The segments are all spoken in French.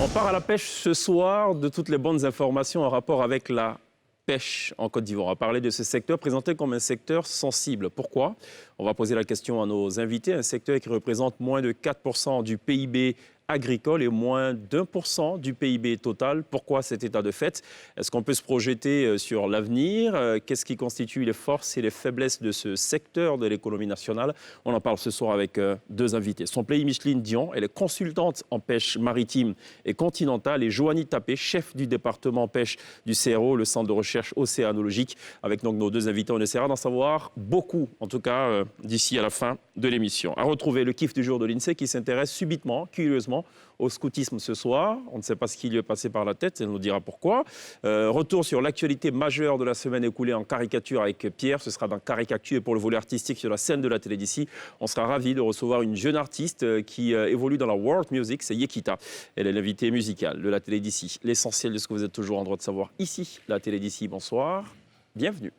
On part à la pêche ce soir, de toutes les bonnes informations en rapport avec la pêche en Côte d'Ivoire. On va parler de ce secteur présenté comme un secteur sensible. Pourquoi? On va poser la question à nos invités. Un secteur qui représente moins de 4% du PIB agricole et moins d'1% du PIB total. Pourquoi cet état de fait? Est-ce qu'on peut se projeter sur l'avenir? Qu'est-ce qui constitue les forces et les faiblesses de ce secteur de l'économie nationale? On en parle ce soir avec deux invités. Son pays Micheline Dion, elle est consultante en pêche maritime et continentale, et Joanie Tapé, chef du département pêche du CRO, le centre de recherche océanologique. Avec donc nos deux invités, on essaiera d'en savoir beaucoup, en tout cas d'ici à la fin de l'émission. À retrouver le kiff du jour de l'INSEE qui s'intéresse subitement, curieusement, au scoutisme ce soir. On ne sait pas ce qui lui est passé par la tête, elle nous dira pourquoi. Retour sur l'actualité majeure de la semaine écoulée en caricature avec Pierre. Ce sera dans Caricature, et pour le volet artistique sur la scène de la télé d'ici, on sera ravis de recevoir une jeune artiste qui évolue dans la world music, c'est Yekita. Elle est l'invitée musicale de la télé d'ici. L'essentiel de ce que vous êtes toujours en droit de savoir ici, la télé d'ici. Bonsoir, bienvenue.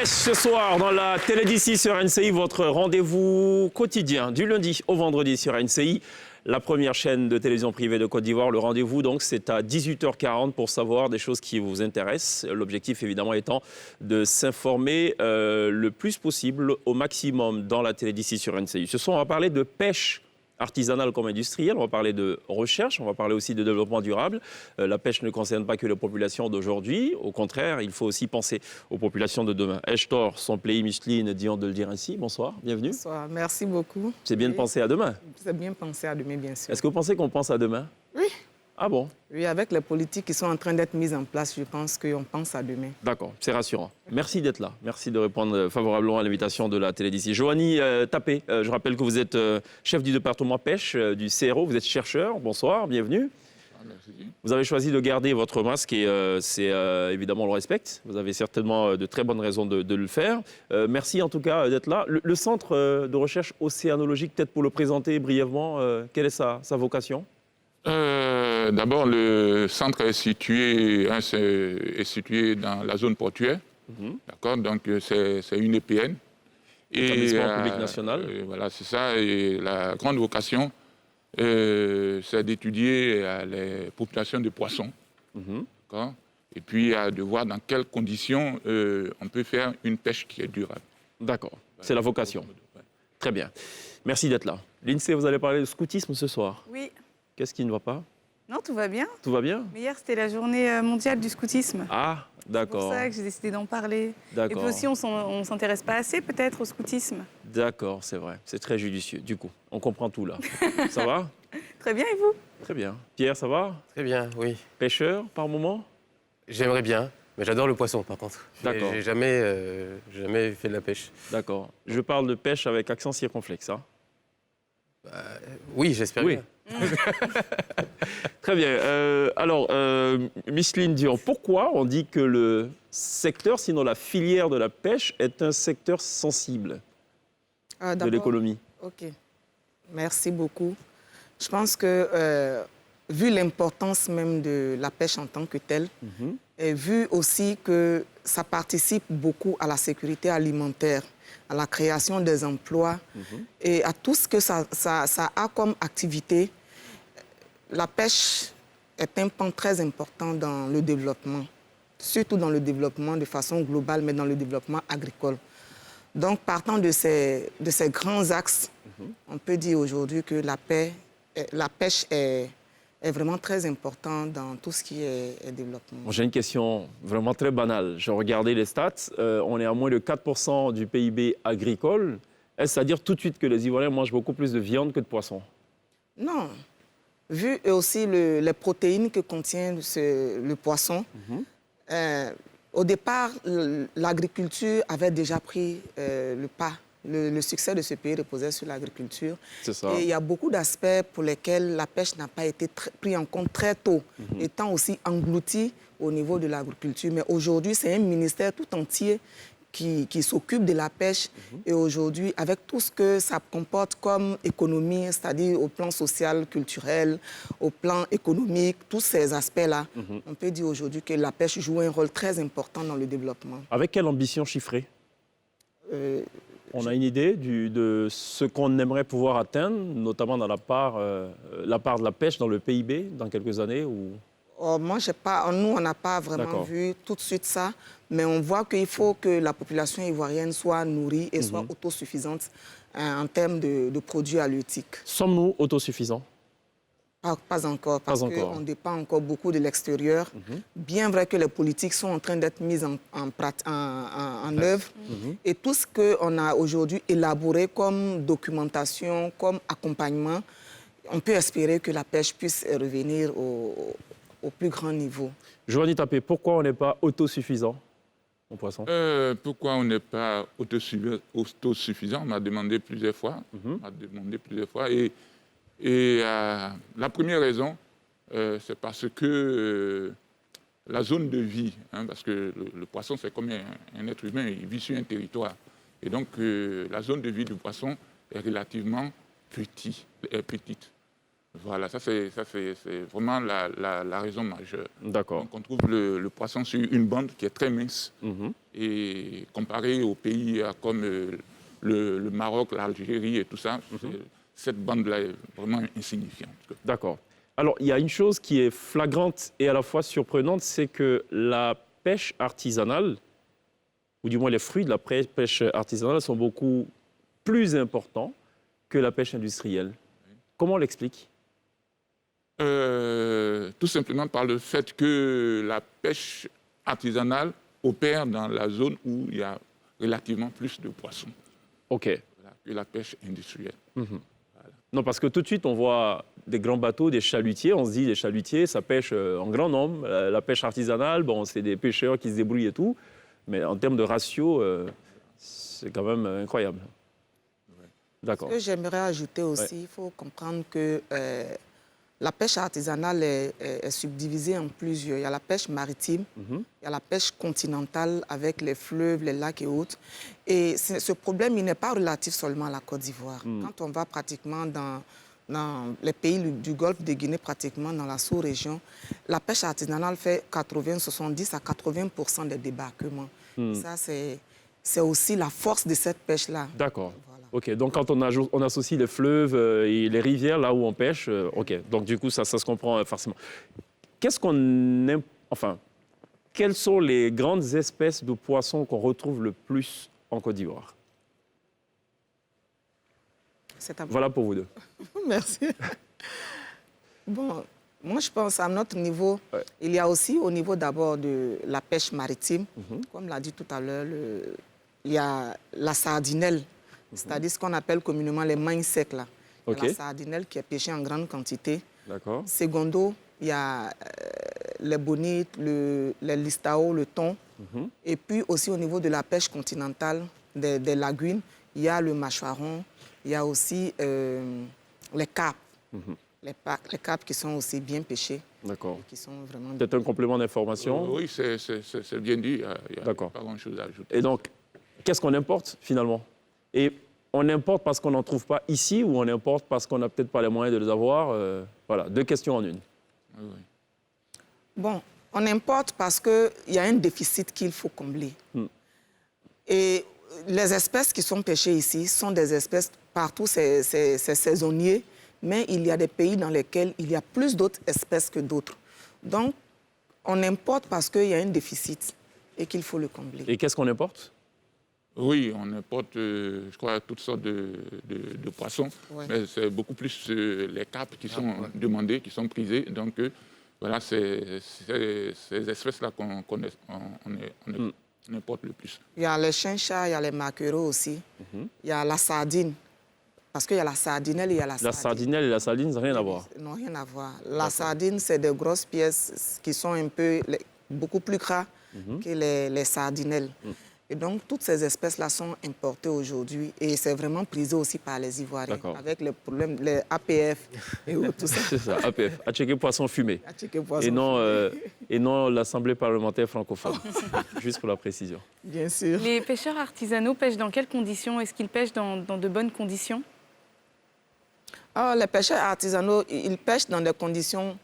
Ce soir, dans la télé d'ici sur NCI, votre rendez-vous quotidien du lundi au vendredi sur NCI, la première chaîne de télévision privée de Côte d'Ivoire. Le rendez-vous, donc, c'est à 18h40 pour savoir des choses qui vous intéressent. L'objectif, évidemment, étant de s'informer le plus possible, au maximum, dans la télé d'ici sur NCI. Ce soir, on va parler de pêche artisanale comme industrielle, on va parler de recherche, on va parler aussi de développement durable. La pêche ne concerne pas que les populations d'aujourd'hui, au contraire, il faut aussi penser aux populations de demain. Ai-je tort, son pays Micheline Dion de le dire ainsi? Bonsoir, bienvenue. Bonsoir, merci beaucoup. C'est bien de penser à demain? C'est bien penser à demain, bien sûr. Est-ce que vous pensez qu'on pense à demain? Oui. Ah bon? Oui, avec les politiques qui sont en train d'être mises en place, je pense qu'on pense à demain. D'accord, c'est rassurant. Merci d'être là. Merci de répondre favorablement à l'invitation de la télé d'ici. Joanie Tapé, je rappelle que vous êtes chef du département pêche du CRO, vous êtes chercheur. Bonsoir, bienvenue. Merci. Vous avez choisi de garder votre masque et c'est évidemment, on le respecte. Vous avez certainement de très bonnes raisons de le faire. Merci en tout cas d'être là. Le centre de recherche océanologique, peut-être pour le présenter brièvement, quelle est sa vocation? D'abord, le centre est situé dans la zone portuaire. D'accord, donc c'est une EPN. Établissement public national. Voilà, c'est ça. Et la grande vocation, c'est d'étudier les populations de poissons. D'accord, et puis de voir dans quelles conditions on peut faire une pêche qui est durable. D'accord, c'est la vocation. Très bien. Merci d'être là. L'INSEE, vous allez parler de scoutisme ce soir. Oui. Qu'est-ce qui ne va pas? Non, tout va bien. Tout va bien? Mais hier, c'était la journée mondiale du scoutisme. Ah, d'accord. C'est pour ça que j'ai décidé d'en parler. Et puis aussi, on ne s'intéresse pas assez peut-être au scoutisme. D'accord, c'est vrai. C'est très judicieux, du coup. On comprend tout, là. Ça va? Très bien, et vous? Très bien. Pierre, ça va? Très bien, oui. Pêcheur, par moment? J'aimerais bien, mais j'adore le poisson, par contre. D'accord. J'ai jamais fait de la pêche. D'accord. Je parle de pêche avec accent circonflexe, hein? Oui, j'espère Oui. bien. Très bien. Alors, Micheline Dion, pourquoi on dit que le secteur, sinon la filière de la pêche, est un secteur sensible de l'économie? OK. Merci beaucoup. Je pense que, vu l'importance même de la pêche en tant que telle, et vu aussi que ça participe beaucoup à la sécurité alimentaire, à la création des emplois et à tout ce que ça a comme activité, la pêche est un pan très important dans le développement, surtout dans le développement de façon globale, mais dans le développement agricole. Donc, partant de ces grands axes, on peut dire aujourd'hui que la pêche est est vraiment très important dans tout ce qui est développement. Bon, j'ai une question vraiment très banale. Je regardais les stats. On est à moins de 4% du PIB agricole. Est-ce à dire tout de suite que les Ivoiriens mangent beaucoup plus de viande que de poisson? Non. Vu aussi les protéines que contient le poisson, au départ, l'agriculture avait déjà pris le pas. Le succès de ce pays reposait sur l'agriculture. C'est ça. Et il y a beaucoup d'aspects pour lesquels la pêche n'a pas été pris en compte très tôt, étant aussi englouti au niveau de l'agriculture. Mais aujourd'hui, c'est un ministère tout entier qui s'occupe de la pêche. Et aujourd'hui, avec tout ce que ça comporte comme économie, c'est-à-dire au plan social, culturel, au plan économique, tous ces aspects-là, on peut dire aujourd'hui que la pêche joue un rôle très important dans le développement. Avec quelle ambition chiffrée? On a une idée de ce qu'on aimerait pouvoir atteindre, notamment dans la part de la pêche dans le PIB dans quelques années ou... Moi, nous, on n'a pas vraiment vu tout de suite ça, mais on voit qu'il faut que la population ivoirienne soit nourrie et soit autosuffisante en termes de produits halieutiques. Sommes-nous autosuffisants? Pas encore, parce qu'on dépend encore beaucoup de l'extérieur. Bien vrai que les politiques sont en train d'être mises en œuvre. Et tout ce qu'on a aujourd'hui élaboré comme documentation, comme accompagnement, on peut espérer que la pêche puisse revenir au plus grand niveau. Joanie Tapé, pourquoi on n'est pas autosuffisant en poisson? Pourquoi on n'est pas autosuffisant? On m'a demandé plusieurs fois. Et la première raison, c'est parce que la zone de vie, parce que le poisson, c'est comme un être humain, il vit sur un territoire. Et donc, la zone de vie du poisson est relativement petite. Voilà, ça c'est vraiment la raison majeure. D'accord. Donc, on trouve le poisson sur une bande qui est très mince. Et comparé aux pays comme le Maroc, l'Algérie et tout ça, cette bande-là est vraiment insignifiante. D'accord. Alors, il y a une chose qui est flagrante et à la fois surprenante, c'est que la pêche artisanale, ou du moins les fruits de la pêche artisanale, sont beaucoup plus importants que la pêche industrielle. Comment on l'explique? Tout simplement par le fait que la pêche artisanale opère dans la zone où il y a relativement plus de poissons que la pêche industrielle. Non, parce que tout de suite, on voit des grands bateaux, des chalutiers. On se dit, les chalutiers, ça pêche en grand nombre. La pêche artisanale, bon, c'est des pêcheurs qui se débrouillent et tout. Mais en termes de ratio, c'est quand même incroyable. D'accord. Ce que j'aimerais ajouter aussi, il faut comprendre que la pêche artisanale est subdivisée en plusieurs. Il y a la pêche maritime, il y a la pêche continentale avec les fleuves, les lacs et autres. Et ce problème, il n'est pas relatif seulement à la Côte d'Ivoire. Quand on va pratiquement dans les pays du Golfe de Guinée, pratiquement dans la sous-région, la pêche artisanale fait 70 à 80% des débarquements. Ça, c'est aussi la force de cette pêche-là. D'accord. OK, donc quand on associe les fleuves et les rivières, là où on pêche, OK, donc du coup, ça se comprend forcément. Qu'est-ce qu'on aime, enfin, quelles sont les grandes espèces de poissons qu'on retrouve le plus en Côte d'Ivoire? Voilà pour vous deux. Merci. Bon, moi, je pense à notre niveau, il y a aussi au niveau d'abord de la pêche maritime, comme l'a dit tout à l'heure, il y a la sardinelle. C'est-à-dire ce qu'on appelle communément les magnes secs. Là. Il y a la sardinelle qui est pêchée en grande quantité. D'accord. Secondo, il y a les bonites, les listao, le thon. Et puis aussi au niveau de la pêche continentale, des lagunes, il y a le mâchoiron, il y a aussi les carpes. Les carpes qui sont aussi bien pêchés. D'accord. Vraiment... Peut-être un complément d'information? Oui, c'est bien dit. Il n'y a pas grand-chose à ajouter. Et donc, qu'est-ce qu'on importe finalement? Et on importe parce qu'on n'en trouve pas ici ou on importe parce qu'on n'a peut-être pas les moyens de les avoir? Voilà, deux questions en une. Oui. Bon, on importe parce qu'il y a un déficit qu'il faut combler. Et les espèces qui sont pêchées ici sont des espèces, partout c'est saisonnier, mais il y a des pays dans lesquels il y a plus d'autres espèces que d'autres. Donc, on importe parce qu'il y a un déficit et qu'il faut le combler. Et qu'est-ce qu'on importe? Oui, on importe, je crois, toutes sortes de poissons, mais c'est beaucoup plus les carpes qui sont demandées, qui sont prisées. Donc, voilà, c'est ces espèces-là qu'on importe le plus. Il y a les chinchas, il y a les maquereaux aussi. Il y a la sardine. Parce qu'il y a la sardinelle et il y a la sardine. La sardinelle et la sardine, ça n'a rien à voir. Non, rien à voir. La sardine, c'est des grosses pièces qui sont un peu, beaucoup plus gras que les sardinelles. Et donc, toutes ces espèces-là sont importées aujourd'hui et c'est vraiment prisé aussi par les Ivoiriens avec les problèmes, les APF et tout ça. C'est ça, APF, Attiéké Poisson Fumé. Poisson et non l'Assemblée parlementaire francophone, juste pour la précision. Bien sûr. Les pêcheurs artisanaux pêchent dans quelles conditions? Est-ce qu'ils pêchent dans de bonnes conditions? Les pêcheurs artisanaux, ils pêchent dans des conditions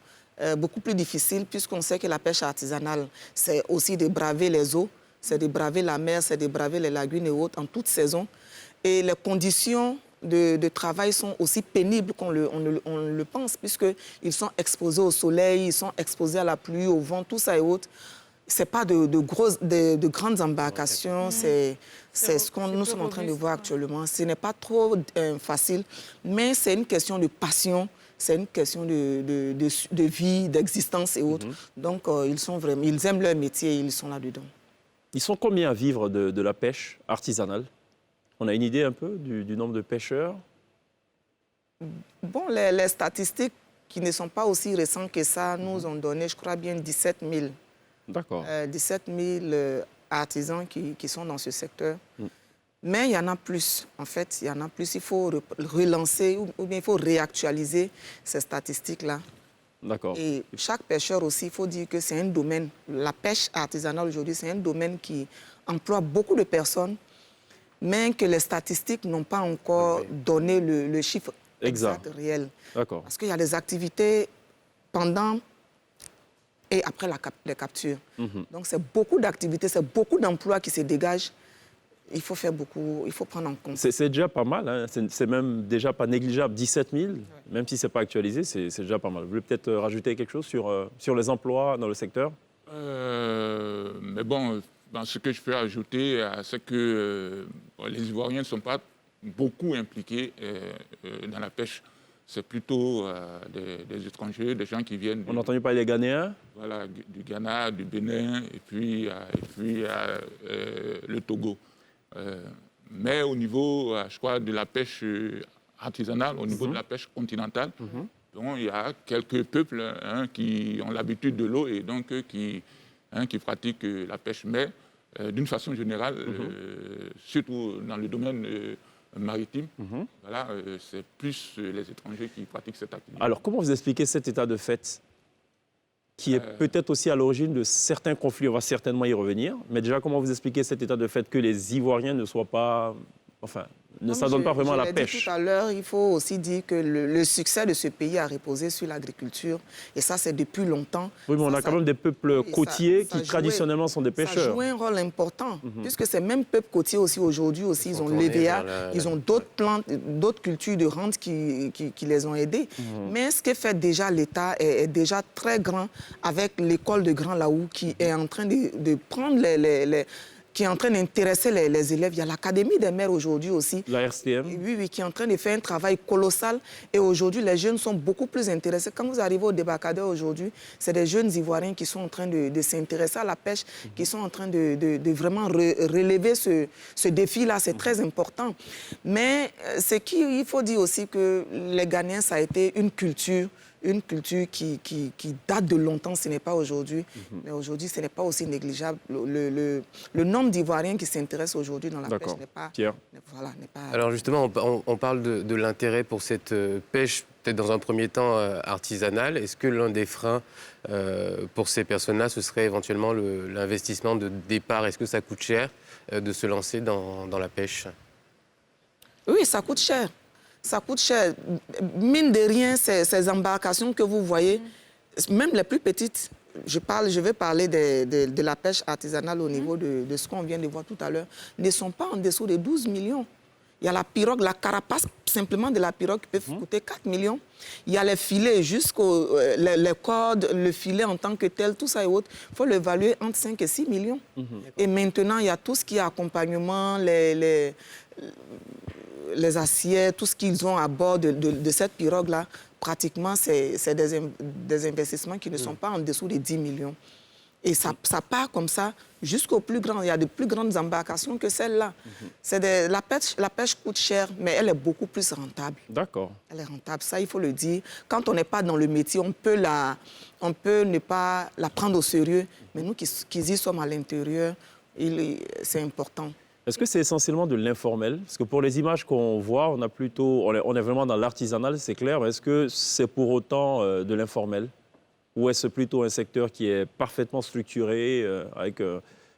beaucoup plus difficiles puisqu'on sait que la pêche artisanale, c'est aussi de braver les eaux. C'est de braver la mer, c'est de braver les lagunes et autres en toute saison. Et les conditions de travail sont aussi pénibles qu'on le pense, puisqu'ils sont exposés au soleil, ils sont exposés à la pluie, au vent, tout ça et autres. Ce n'est pas de grandes embarcations, c'est ce que nous sommes en train de voir actuellement. Ce n'est pas trop facile, mais c'est une question de passion. C'est une question de vie, d'existence et autres. Donc, ils aiment leur métier et ils sont là-dedans. Ils sont combien à vivre de la pêche artisanale? On a une idée un peu du nombre de pêcheurs? Bon, les statistiques qui ne sont pas aussi récentes que ça nous ont donné, je crois bien, 17 000. D'accord. 17 000 artisans qui sont dans ce secteur. Mais il y en a plus, en fait, il y en a plus. Il faut relancer ou bien il faut réactualiser ces statistiques-là. D'accord. Et chaque pêcheur aussi, il faut dire que c'est un domaine, la pêche artisanale aujourd'hui, c'est un domaine qui emploie beaucoup de personnes, mais que les statistiques n'ont pas encore donné le chiffre exact réel. D'accord. Parce qu'il y a des activités pendant et après les captures. Donc c'est beaucoup d'activités, c'est beaucoup d'emplois qui se dégagent. Il faut faire beaucoup, il faut prendre en compte. C'est déjà pas mal, hein. C'est même déjà pas négligeable. 17 000, même si ce n'est pas actualisé, c'est déjà pas mal. Vous voulez peut-être rajouter quelque chose sur les emplois dans le secteur? Mais bon, ce que je peux ajouter, c'est que les Ivoiriens ne sont pas beaucoup impliqués dans la pêche. C'est plutôt des étrangers, des gens qui viennent... On a entendu parler des Ghanéens? Voilà, du Ghana, du Bénin et puis le Togo. Mais au niveau, je crois, de la pêche artisanale, au niveau de la pêche continentale, donc, il y a quelques peuples qui ont l'habitude de l'eau et donc qui pratiquent la pêche. Mais d'une façon générale, surtout dans le domaine maritime, voilà, c'est plus les étrangers qui pratiquent cette activité. Alors, comment vous expliquez cet état de fait qui est peut-être aussi à l'origine de certains conflits? On va certainement y revenir. Mais déjà, comment vous expliquez cet état de fait que les Ivoiriens ne soient pas... Enfin, ne s'adonnent pas vraiment à la pêche? Tout à l'heure, il faut aussi dire que le succès de ce pays a reposé sur l'agriculture. Et ça, c'est depuis longtemps. Oui, mais on a quand même des peuples côtiers qui, traditionnellement, sont des pêcheurs. Ça joue un rôle important, puisque ces mêmes peuples côtiers aussi, aujourd'hui, ils ont l'EVA, ils ont d'autres plantes, d'autres cultures de rente qui les ont aidés. Mais ce que fait déjà l'État est déjà très grand avec l'école de Grand Laou qui est en train de prendre qui est en train d'intéresser les élèves. Il y a l'Académie des maires aujourd'hui aussi. La RCM. Oui, qui est en train de faire un travail colossal. Et aujourd'hui, les jeunes sont beaucoup plus intéressés. Quand vous arrivez au débarcadère aujourd'hui, c'est des jeunes Ivoiriens qui sont en train de s'intéresser à la pêche, qui sont en train de vraiment relever ce défi-là. C'est très important. Mais il faut dire aussi que les Ghanéens, ça a été une culture qui date de longtemps, ce n'est pas aujourd'hui. Mais aujourd'hui, ce n'est pas aussi négligeable. Le nombre d'Ivoiriens qui s'intéressent aujourd'hui dans la pêche n'est pas... Pierre. Voilà, n'est pas... Alors justement, on parle de l'intérêt pour cette pêche, peut-être dans un premier temps artisanale. Est-ce que l'un des freins pour ces personnes-là, ce serait éventuellement l'investissement de départ? Est-ce que ça coûte cher de se lancer dans la pêche? Oui, ça coûte cher. Ça coûte cher. Mine de rien, ces embarcations que vous voyez, même les plus petites, je vais parler de la pêche artisanale au niveau de ce qu'on vient de voir tout à l'heure, ne sont pas en dessous de 12 millions. Il y a la pirogue, la carapace, simplement de la pirogue qui peut coûter 4 millions. Il y a les filets jusqu'aux les cordes, le filet en tant que tel, tout ça et autres. Il faut l'évaluer entre 5 et 6 millions. Et maintenant, il y a tout ce qui est accompagnement, les assiettes, tout ce qu'ils ont à bord de cette pirogue-là. Pratiquement, c'est des investissements qui ne sont pas en dessous de 10 millions. Et ça part comme ça jusqu'au plus grand. Il y a de plus grandes embarcations que celle-là. La pêche coûte cher, mais elle est beaucoup plus rentable. D'accord. Elle est rentable, ça, il faut le dire. Quand on n'est pas dans le métier, on peut ne pas la prendre au sérieux. Mais nous qui y sommes à l'intérieur, c'est important. Est-ce que c'est essentiellement de l'informel? Parce que pour les images qu'on voit, on est vraiment dans l'artisanal, c'est clair. Mais est-ce que c'est pour autant de l'informel? Ou est-ce plutôt un secteur qui est parfaitement structuré, avec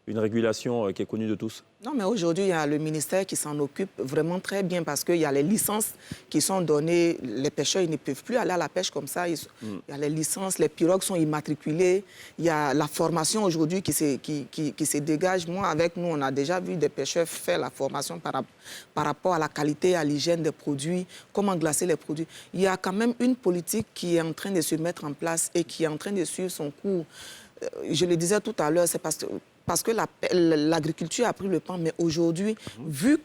une régulation qui est connue de tous? Non, mais aujourd'hui, il y a le ministère qui s'en occupe vraiment très bien parce qu'il y a les licences qui sont données. Les pêcheurs, ils ne peuvent plus aller à la pêche comme ça. Il y a les licences, les pirogues sont immatriculées. Il y a la formation aujourd'hui qui se dégage. Moi, avec nous, on a déjà vu des pêcheurs faire la formation par rapport à la qualité, à l'hygiène des produits, comment glacer les produits. Il y a quand même une politique qui est en train de se mettre en place et qui est en train de suivre son cours. Je le disais tout à l'heure, c'est parce que l'agriculture a pris le pas, mais aujourd'hui, vu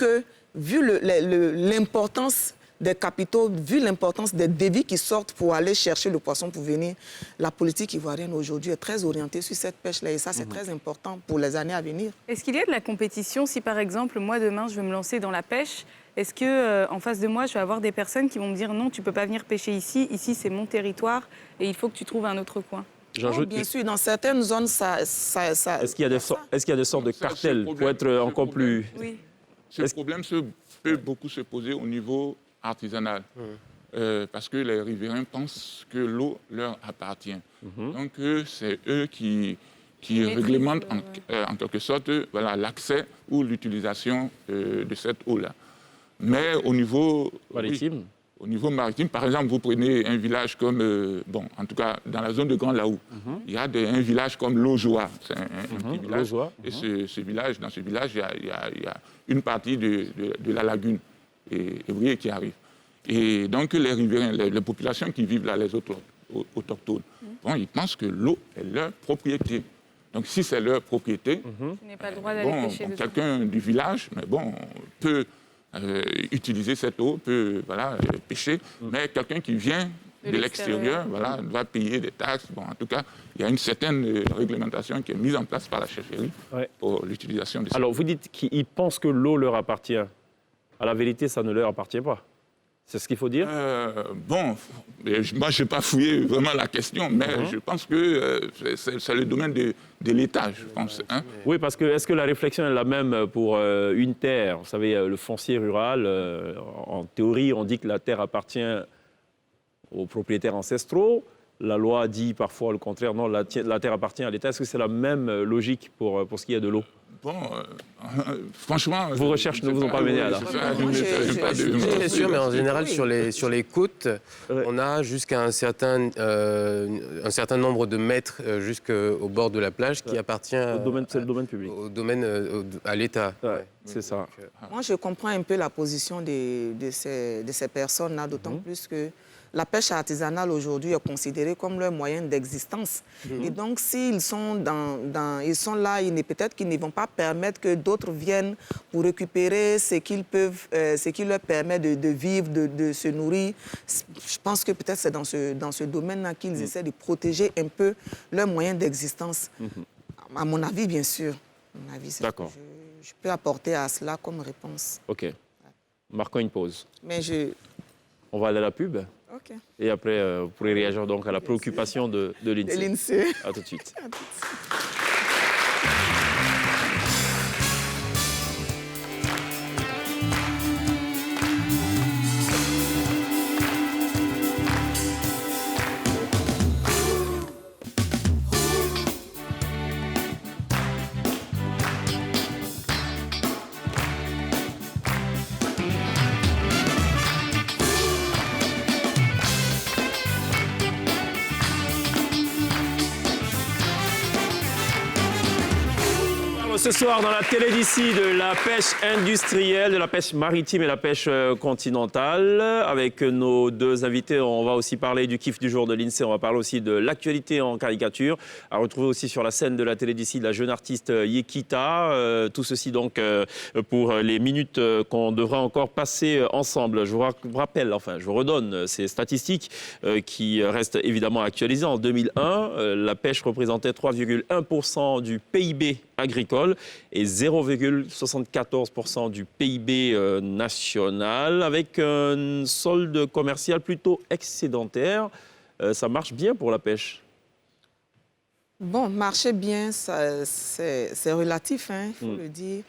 l'importance des capitaux, vu l'importance des devis qui sortent pour aller chercher le poisson pour venir, la politique ivoirienne aujourd'hui est très orientée sur cette pêche-là. Et ça, c'est très important pour les années à venir. Est-ce qu'il y a de la compétition si, par exemple, moi, demain, je veux me lancer dans la pêche? Est-ce qu'en face de moi, je vais avoir des personnes qui vont me dire non, tu ne peux pas venir pêcher ici, ici, c'est mon territoire et il faut que tu trouves un autre coin? Oh, bien sûr, dans certaines zones, ça... Est-ce qu'il y a des sortes de cartels pour être encore plus... Oui. Ce problème peut beaucoup se poser au niveau artisanal. Parce que les riverains pensent que l'eau leur appartient. Donc, c'est eux qui réglementent en quelque sorte l'accès ou l'utilisation de cette eau-là. Mais au niveau maritime, au niveau maritime, par exemple, vous prenez un village comme, en tout cas, dans la zone de Grand Laou, il y a un village comme Lojoa, c'est un petit village. Et dans ce village, il y a une partie de la lagune et qui arrive. Et donc, les riverains, les populations qui vivent là, les autres autochtones, ils pensent que l'eau est leur propriété. Donc, si c'est leur propriété, tu n'as pas le droit d'aller pêcher dedans. Quelqu'un du village, peut utiliser cette eau, peut pêcher, mais quelqu'un qui vient de l'extérieur va payer des taxes. En tout cas, il y a une certaine réglementation qui est mise en place par la chefferie pour l'utilisation de cette eau. Alors, vous dites qu'ils pensent que l'eau leur appartient. À la vérité, ça ne leur appartient pas. C'est ce qu'il faut dire? Moi, je n'ai pas fouillé vraiment la question, mais je pense que c'est le domaine de l'État, je pense. Hein. Oui, parce que est-ce que la réflexion est la même pour une terre? Vous savez, le foncier rural, en théorie, on dit que la terre appartient aux propriétaires ancestraux. La loi dit parfois le contraire. Non, la terre appartient à l'État. Est-ce que c'est la même logique pour ce qui est de l'eau? Franchement... Vos recherches ne vous ont pas mené à là. C'est sûr, mais en général, sur les côtes, on a jusqu'à un certain nombre de mètres jusqu'au bord de la plage qui appartient... C'est le domaine public. À l'État. C'est ça. Moi, je comprends un peu la position de ces personnes-là, d'autant plus que la pêche artisanale aujourd'hui est considérée comme leur moyen d'existence. Et donc, s'ils sont ils sont là, peut-être qu'ils ne vont pas permettre que d'autres viennent pour récupérer ce qui leur permet de vivre, de se nourrir. Je pense que peut-être c'est dans ce domaine-là qu'ils essaient de protéger un peu leur moyen d'existence. À mon avis, bien sûr. À mon avis, c'est ce que je peux apporter à cela comme réponse. OK. Marquons une pause. On va aller à la pub. Okay. Et après, vous pourrez réagir donc à la préoccupation de l'INSEE. À tout de suite. ce soir dans la télé d'ici de la pêche industrielle, de la pêche maritime et la pêche continentale. Avec nos deux invités, on va aussi parler du kiff du jour de l'INSEE, on va parler aussi de l'actualité en caricature. À retrouver aussi sur la scène de la télé d'ici la jeune artiste Yekita. Tout ceci donc pour les minutes qu'on devra encore passer ensemble. Je vous rappelle, enfin je vous redonne ces statistiques qui restent évidemment actualisées. En 2001, la pêche représentait 3,1% du PIB agricole et 0,74% du PIB national, avec un solde commercial plutôt excédentaire. Ça marche bien pour la pêche? Bon, marcher bien, c'est relatif, il faut le dire.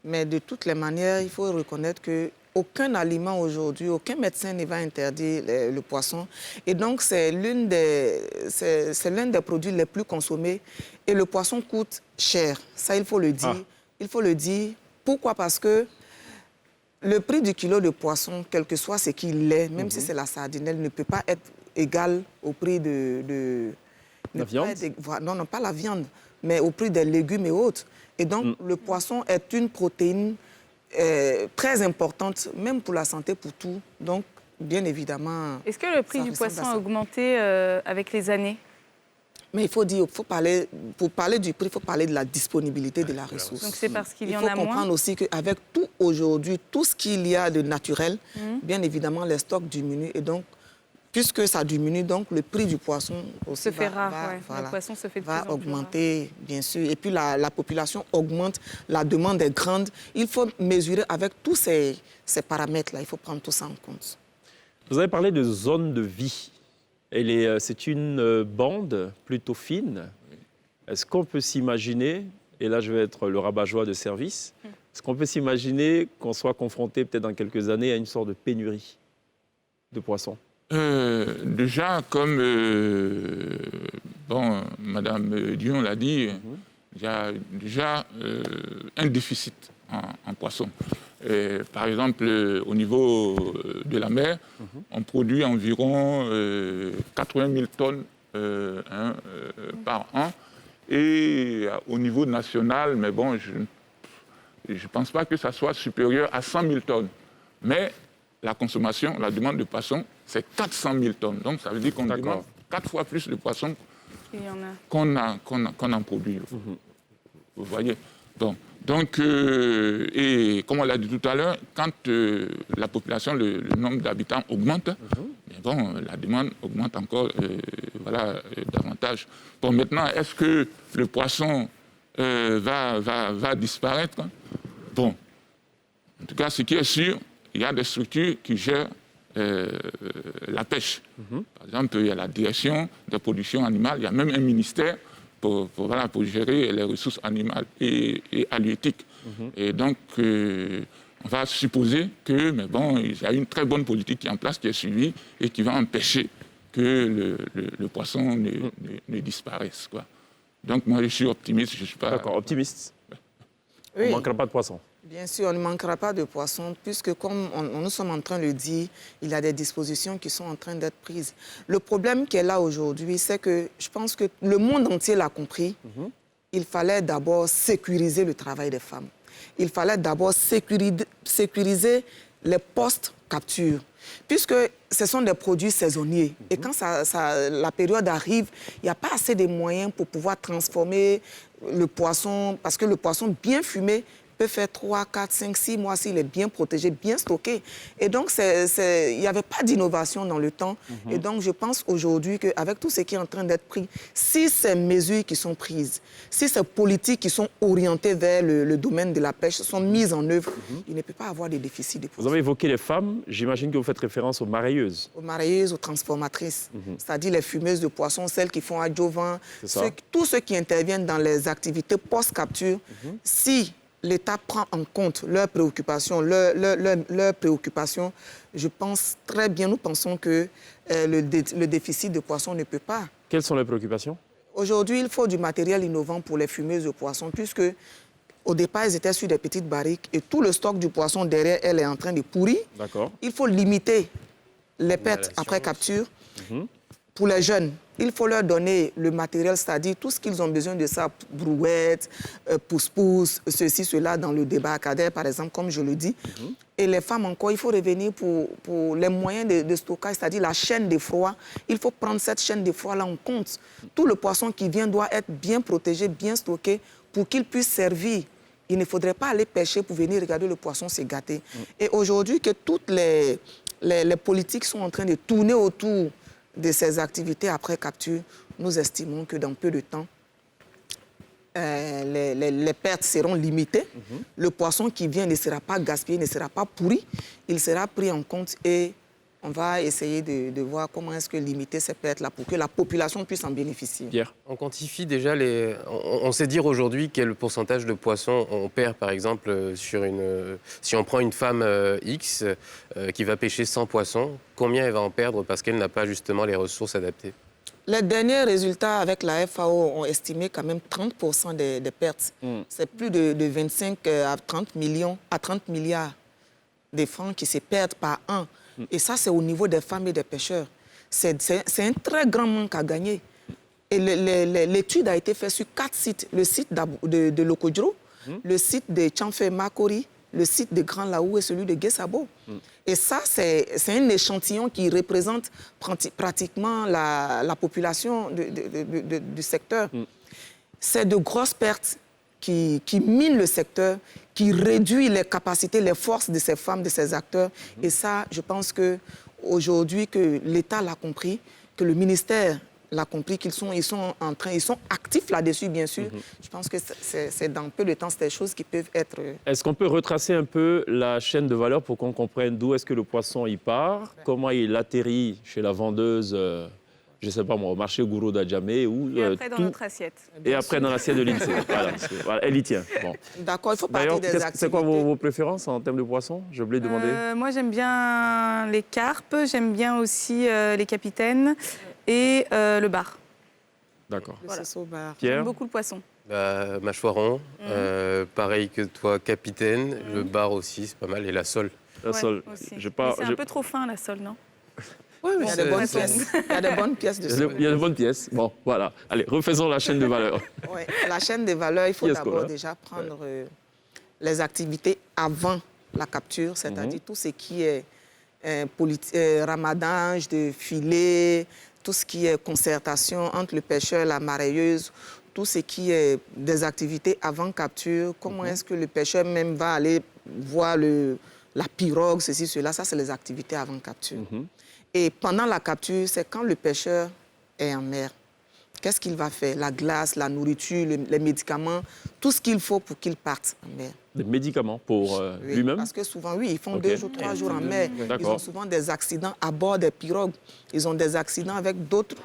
Mais de toutes les manières, il faut reconnaître qu'aucun aliment aujourd'hui, aucun médecin ne va interdire le poisson. Et donc, c'est l'un des produits les plus consommés. Et le poisson coûte cher. Ça, il faut le dire. Il faut le dire. Pourquoi? Parce que le prix du kilo de poisson, quel que soit ce qu'il est, même si c'est la sardinelle, ne peut pas être égal au prix de la viande? Non, pas la viande, mais au prix des légumes et autres. Et donc, le poisson est une protéine très importante, même pour la santé, pour tout. Donc, bien évidemment... Est-ce que le prix du poisson a augmenté avec les années? Mais il faut dire, pour parler du prix, il faut parler de la disponibilité de la ressource. Donc c'est parce qu'il y en a moins? Il faut comprendre aussi qu'avec tout aujourd'hui, tout ce qu'il y a de naturel, bien évidemment, les stocks diminuent. Et donc, puisque ça diminue, donc le prix du poisson aussi se fait rare. Le poisson se fait de plus en plus augmenter, bien sûr. Et puis la population augmente, la demande est grande. Il faut mesurer avec tous ces paramètres-là. Il faut prendre tout ça en compte. Vous avez parlé de zone de vie. C'est une bande plutôt fine. Est-ce qu'on peut s'imaginer, et là je vais être le rabat-joie de service, est-ce qu'on peut s'imaginer qu'on soit confronté peut-être dans quelques années à une sorte de pénurie de poissons? Déjà, comme Madame Dion l'a dit, il y a déjà un déficit en poissons. Par exemple, au niveau de la mer, on produit environ 80 000 tonnes par an. Et au niveau national, mais bon, je ne pense pas que ça soit supérieur à 100 000 tonnes. Mais la consommation, la demande de poissons, c'est 400 000 tonnes. Donc ça veut dire qu'on demande 4 fois plus de poissons qu'on en produit. Vous voyez? Donc, et comme on l'a dit tout à l'heure, quand la population, le nombre d'habitants augmente, la demande augmente encore davantage. Bon, maintenant, est-ce que le poisson va disparaître? Bon, en tout cas, ce qui est sûr, il y a des structures qui gèrent la pêche. Par exemple, il y a la direction des productions animales, il y a même un ministère pour gérer les ressources animales et halieutiques. Et donc, on va supposer que, il y a une très bonne politique qui est en place, qui est suivie et qui va empêcher que le poisson ne disparaisse, quoi. Donc, moi, je suis optimiste, je ne suis pas... D'accord, optimiste. Oui. On ne manquera pas de poissons. Bien sûr, on ne manquera pas de poissons, puisque comme nous sommes en train de le dire, il y a des dispositions qui sont en train d'être prises. Le problème qui est là aujourd'hui, c'est que je pense que le monde entier l'a compris. Il fallait d'abord sécuriser le travail des femmes. Il fallait d'abord sécuriser les postes capture, puisque ce sont des produits saisonniers. Et quand la période arrive, il n'y a pas assez de moyens pour pouvoir transformer le poisson, parce que le poisson bien fumé peut faire 3, 4, 5, 6 mois s'il est bien protégé, bien stocké. Et donc, il n'y avait pas d'innovation dans le temps. Et donc, je pense aujourd'hui qu'avec tout ce qui est en train d'être pris, si ces mesures qui sont prises, si ces politiques qui sont orientées vers le domaine de la pêche sont mises en œuvre, il ne peut pas avoir de déficit de poissons. Vous avez évoqué les femmes, j'imagine que vous faites référence aux marailleuses. Aux marailleuses, aux transformatrices, c'est-à-dire les fumeuses de poissons, celles qui font adjuvant, tous ceux qui interviennent dans les activités post-capture. Si l'État prend en compte leurs préoccupations, je pense très bien, nous pensons que le déficit de poissons ne peut pas. Quelles sont les préoccupations? Aujourd'hui, il faut du matériel innovant pour les fumeuses de poissons, puisque au départ, elles étaient sur des petites barriques et tout le stock du poisson derrière elle est en train de pourrir. D'accord. Il faut limiter les pertes après capture. Pour les jeunes, il faut leur donner le matériel, c'est-à-dire tout ce qu'ils ont besoin de ça, brouettes, pousse-pousse, ceci, cela, dans le débarcadère, par exemple, comme je le dis. Et les femmes encore, il faut revenir pour les moyens de stockage, c'est-à-dire la chaîne de froid. Il faut prendre cette chaîne de froid-là en compte. Tout le poisson qui vient doit être bien protégé, bien stocké pour qu'il puisse servir. Il ne faudrait pas aller pêcher pour venir regarder le poisson se gâter. Et aujourd'hui, que toutes les politiques sont en train de tourner autour de ces activités après capture, nous estimons que dans peu de temps, les pertes seront limitées. Le poisson qui vient ne sera pas gaspillé, ne sera pas pourri. Il sera pris en compte et on va essayer de voir comment est-ce que limiter ces pertes-là pour que la population puisse en bénéficier. Pierre. On quantifie déjà les... On sait dire aujourd'hui quel pourcentage de poissons on perd, par exemple, sur une... Si on prend une femme X qui va pêcher 100 poissons, combien elle va en perdre parce qu'elle n'a pas justement les ressources adaptées? Les derniers résultats avec la FAO ont estimé quand même 30% des pertes. C'est plus de 25 à 30 milliards de francs qui se perdent par an. Et ça, c'est au niveau des femmes et des pêcheurs. C'est un très grand manque à gagner. Et l'étude a été faite sur 4 sites. Le site de Lokodjro, le site de Tchanfé Makori, le site de Grand Laou et celui de Guessabo. Et ça, c'est un échantillon qui représente pratiquement la population du secteur. C'est de grosses pertes qui minent le secteur, qui réduit les capacités, les forces de ces femmes, de ces acteurs. Et ça, je pense qu'aujourd'hui, que l'État l'a compris, que le ministère l'a compris, qu'ils sont actifs là-dessus, bien sûr. Je pense que c'est dans peu de temps, c'est des choses qui peuvent être... Est-ce qu'on peut retracer un peu la chaîne de valeur pour qu'on comprenne d'où est-ce que le poisson il part, comment il atterrit chez la vendeuse, je ne sais pas moi, au marché Gourou d'Adjamé ou Et après, dans notre assiette. Et après, dans l'assiette de l'INSEE. Voilà, elle y tient. Bon. D'accord, il faut partir des activités. C'est quoi vos préférences en termes de poissons? J'ai oublié de demander. Moi, j'aime bien les carpes, j'aime bien aussi les capitaines et le bar. D'accord. Voilà. Pierre? J'aime beaucoup le poisson. Mâchoiron, pareil que toi, capitaine. Le bar aussi, c'est pas mal. Et la sole. La sole. C'est un peu trop fin, la sole, non? Oui, Il y a des bonnes pièces. Il y a des bonnes pièces de sol. Il y a de bonnes pièces. Bon, voilà. Allez, refaisons la chaîne de valeur. Ouais. La chaine des valeurs, il faut d'abord déjà prendre les activités avant la capture, c'est-à-dire tout ce qui est ramadage de filets, tout ce qui est concertation entre le pêcheur et la mareyeur, tout ce qui est des activités avant capture, comment est-ce que le pêcheur même va aller voir la pirogue, ceci, cela, ça c'est les activités avant capture. Et pendant la capture, c'est quand le pêcheur est en mer. Qu'est-ce qu'il va faire? La glace, la nourriture, les médicaments, tout ce qu'il faut pour qu'il parte en mer. Des médicaments pour lui-même? Parce que souvent, oui, ils font 2 jours, 3 jours en mer. Ils ont souvent des accidents à bord des pirogues. Ils ont des accidents avec d'autres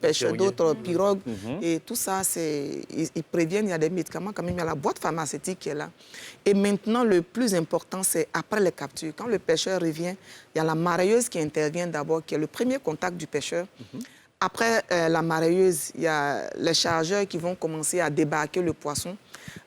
pêcheurs, d'autres pirogues. Et tout ça, ils préviennent, il y a des médicaments quand même, il y a la boîte pharmaceutique qui est là. Et maintenant, le plus important, c'est après les captures. Quand le pêcheur revient, il y a la mareilleuse qui intervient d'abord, qui est le premier contact du pêcheur. Après la mareilleuse, il y a les chargeurs qui vont commencer à débarquer le poisson.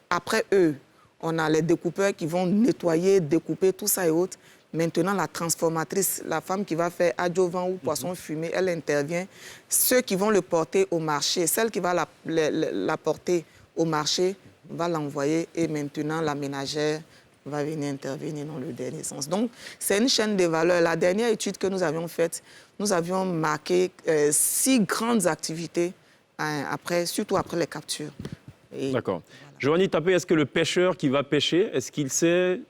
Après eux, on a les découpeurs qui vont nettoyer, découper, tout ça et autres. Maintenant, la transformatrice, la femme qui va faire adjuvant ou poisson fumé, elle intervient. Ceux qui vont le porter au marché, celle qui va la porter au marché, va l'envoyer. Et maintenant, la ménagère va venir intervenir dans le dernier sens. Donc, c'est une chaîne de valeur. La dernière étude que nous avions faite, nous avions marqué 6 grandes activités, surtout après les captures. D'accord. Joanie Tapé, est-ce que le pêcheur qui va pêcher, est-ce qu'il sait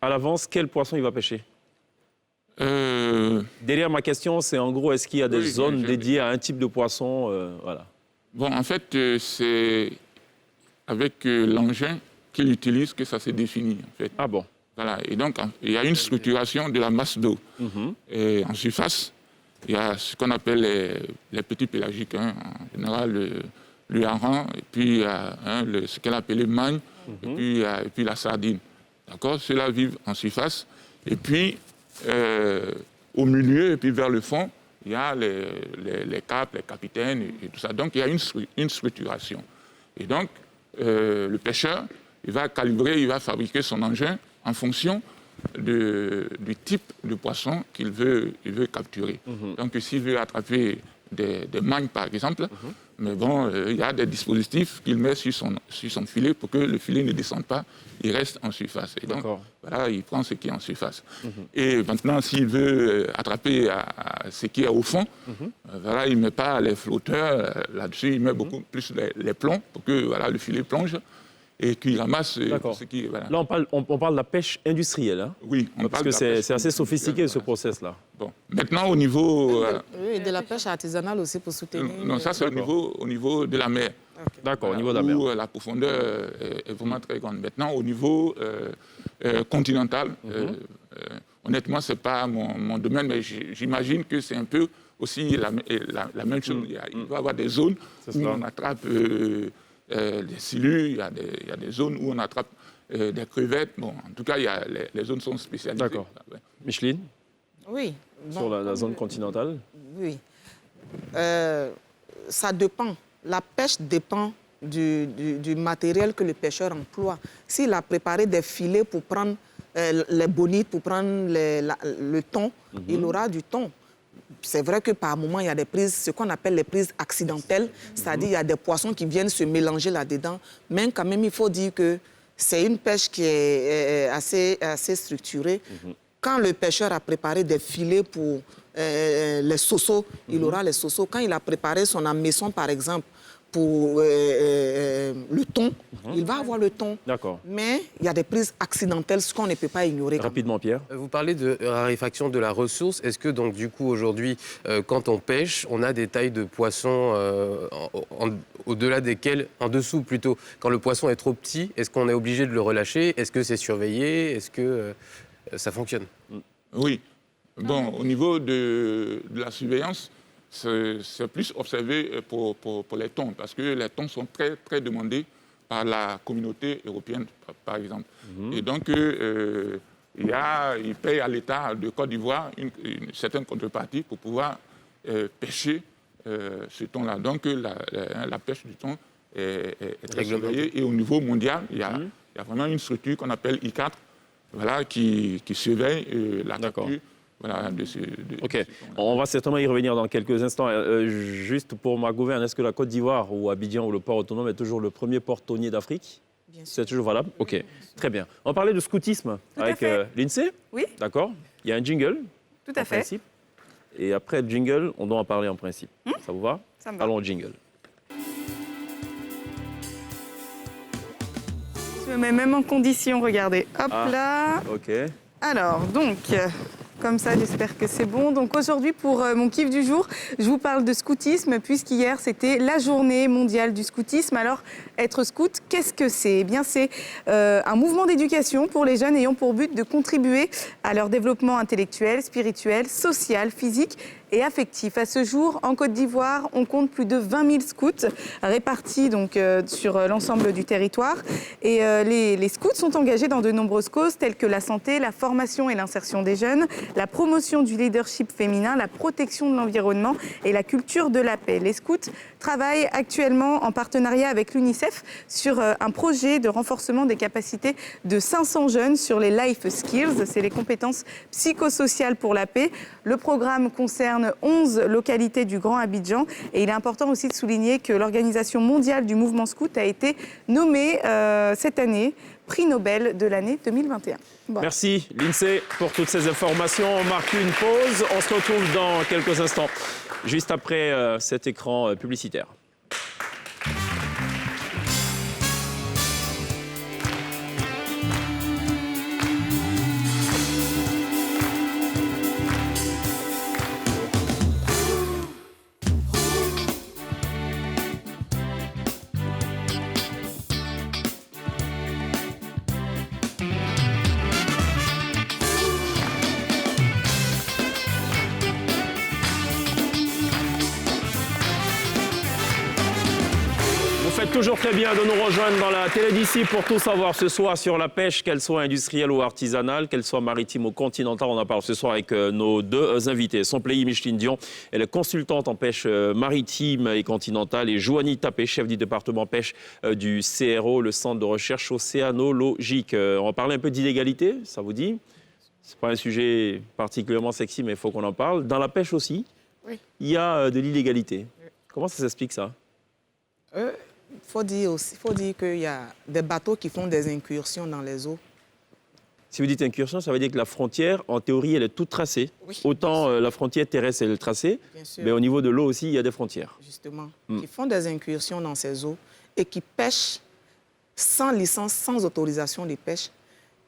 à l'avance quel poisson il va pêcher? Derrière ma question, c'est en gros, est-ce qu'il y a des zones dédiées à un type de poisson voilà. Bon, en fait, c'est avec l'engin qu'il utilise que ça se définit. En fait. Ah bon? Voilà. Et donc, il y a une structuration de la masse d'eau. Et en surface, il y a ce qu'on appelle les petits pélagiques, hein, en général le hareng, et puis ce qu'elle appelle le magne, et puis la sardine. D'accord? Ceux-là vivent en surface. Et puis, au milieu, et puis vers le fond, il y a les capes, les capitaines, et tout ça. Donc, il y a une structuration. Et donc, le pêcheur, il va calibrer, il va fabriquer son engin en fonction du type de poisson qu'il veut capturer. Donc, s'il veut attraper des magnes, par exemple. Mais bon, il y a des dispositifs qu'il met sur son filet pour que le filet ne descende pas, il reste en surface. Et donc, voilà, il prend ce qui est en surface. Et maintenant, s'il veut attraper ce qui est au fond, voilà, il ne met pas les flotteurs là-dessus, il met beaucoup plus les plombs pour que voilà, le filet plonge et qu'il ramasse ce qui... Voilà. Là, on parle de la pêche industrielle. Hein? Oui, on parce parle que c'est assez sophistiqué, ce process-là. Bon. Maintenant, au niveau... Oui, de la pêche artisanale aussi pour soutenir... non, ça, c'est au niveau de la mer. Okay. D'accord, au niveau de la mer. mer. Où la profondeur est vraiment très grande. Maintenant, au niveau continental, honnêtement, ce n'est pas mon domaine, mais j'imagine que c'est un peu aussi la même chose. Il va y avoir des zones où on attrape... des silures, il y a des zones où on attrape des crevettes. Bon, en tout cas, les zones sont spécialisées. D'accord. Ouais. Micheline? Oui. Bon, sur la zone continentale? Oui. Ça dépend. La pêche dépend du matériel que le pêcheur emploie. S'il a préparé des filets pour prendre les bonites, pour prendre le thon, il aura du thon. C'est vrai que par moment, il y a des prises, ce qu'on appelle les prises accidentelles, c'est-à-dire il y a des poissons qui viennent se mélanger là-dedans, mais quand même, il faut dire que c'est une pêche qui est assez structurée. Quand le pêcheur a préparé des filets pour les sosos, il aura les sosos. Quand il a préparé son hameçon, par exemple, pour le thon, il va avoir le thon. D'accord. Mais il y a des prises accidentelles, ce qu'on ne peut pas ignorer. Rapidement, Pierre. Vous parlez de raréfaction de la ressource. Est-ce que, donc, du coup, aujourd'hui, quand on pêche, on a des tailles de poissons au-delà desquelles, en dessous plutôt, quand le poisson est trop petit, est-ce qu'on est obligé de le relâcher? Est-ce que c'est surveillé? Est-ce que ça fonctionne? Oui. Bon, au niveau de la surveillance, c'est plus observé pour les thons, parce que les thons sont très, très demandés par la communauté européenne, par exemple. Et donc, il paye à l'État de Côte d'Ivoire une certaine contrepartie pour pouvoir pêcher ce thon-là. Donc, la pêche du thon est très surveillée. Et au niveau mondial, il y a vraiment une structure qu'on appelle I4, voilà, qui surveille la capture. Voilà, OK. On va certainement y revenir dans quelques instants. Juste pour ma gouverne, est-ce que la Côte d'Ivoire ou Abidjan ou le port autonome est toujours le premier port tonnier d'Afrique? C'est toujours valable? OK. Très bien. On parlait de scoutisme avec l'INSEE? Oui. D'accord. Il y a un jingle. Tout à fait. Principe. Et après le jingle, on doit en parler en principe. Ça vous va? Ça me va. Allons au jingle. Je me mets même en condition, regardez. Hop là. OK. Alors, donc, comme ça, j'espère que c'est bon. Donc aujourd'hui, pour mon kiff du jour, je vous parle de scoutisme, puisqu'hier, c'était la journée mondiale du scoutisme. Alors, être scout, qu'est-ce que c'est? Eh bien, c'est un mouvement d'éducation pour les jeunes ayant pour but de contribuer à leur développement intellectuel, spirituel, social, physique et affectif. À ce jour, en Côte d'Ivoire, on compte plus de 20 000 scouts répartis donc, sur l'ensemble du territoire. Et les scouts sont engagés dans de nombreuses causes telles que la santé, la formation et l'insertion des jeunes, la promotion du leadership féminin, la protection de l'environnement et la culture de la paix. Les scouts travaillent actuellement en partenariat avec l'UNICEF sur un projet de renforcement des capacités de 500 jeunes sur les life skills, c'est les compétences psychosociales pour la paix. Le programme concerne 11 localités du Grand Abidjan et il est important aussi de souligner que l'Organisation mondiale du mouvement scout a été nommée cette année prix Nobel de l'année 2021. Bon. Merci l'INSEE pour toutes ces informations. On marque une pause. On se retrouve dans quelques instants, juste après cet écran publicitaire. Toujours très bien de nous rejoindre dans la télé d'ici pour tout savoir ce soir sur la pêche, qu'elle soit industrielle ou artisanale, qu'elle soit maritime ou continentale. On en parle ce soir avec nos deux invités. Sompleyi Micheline Dion, elle est consultante en pêche maritime et continentale, et Joanie Tapé, chef du département pêche du CRO, le Centre de recherche océanologique. On va parler un peu d'illégalité, ça vous dit? C'est pas un sujet particulièrement sexy, mais il faut qu'on en parle. Dans la pêche aussi. Oui. il y a de l'illégalité. Comment ça s'explique ça? Il faut dire qu'il y a des bateaux qui font des incursions dans les eaux. Si vous dites incursion, ça veut dire que la frontière, en théorie, elle est toute tracée. Oui. Autant la frontière terrestre, elle est tracée, Bien sûr. mais au niveau de l'eau aussi, il y a des frontières. Justement, qui font des incursions dans ces eaux et qui pêchent sans licence, sans autorisation de pêche.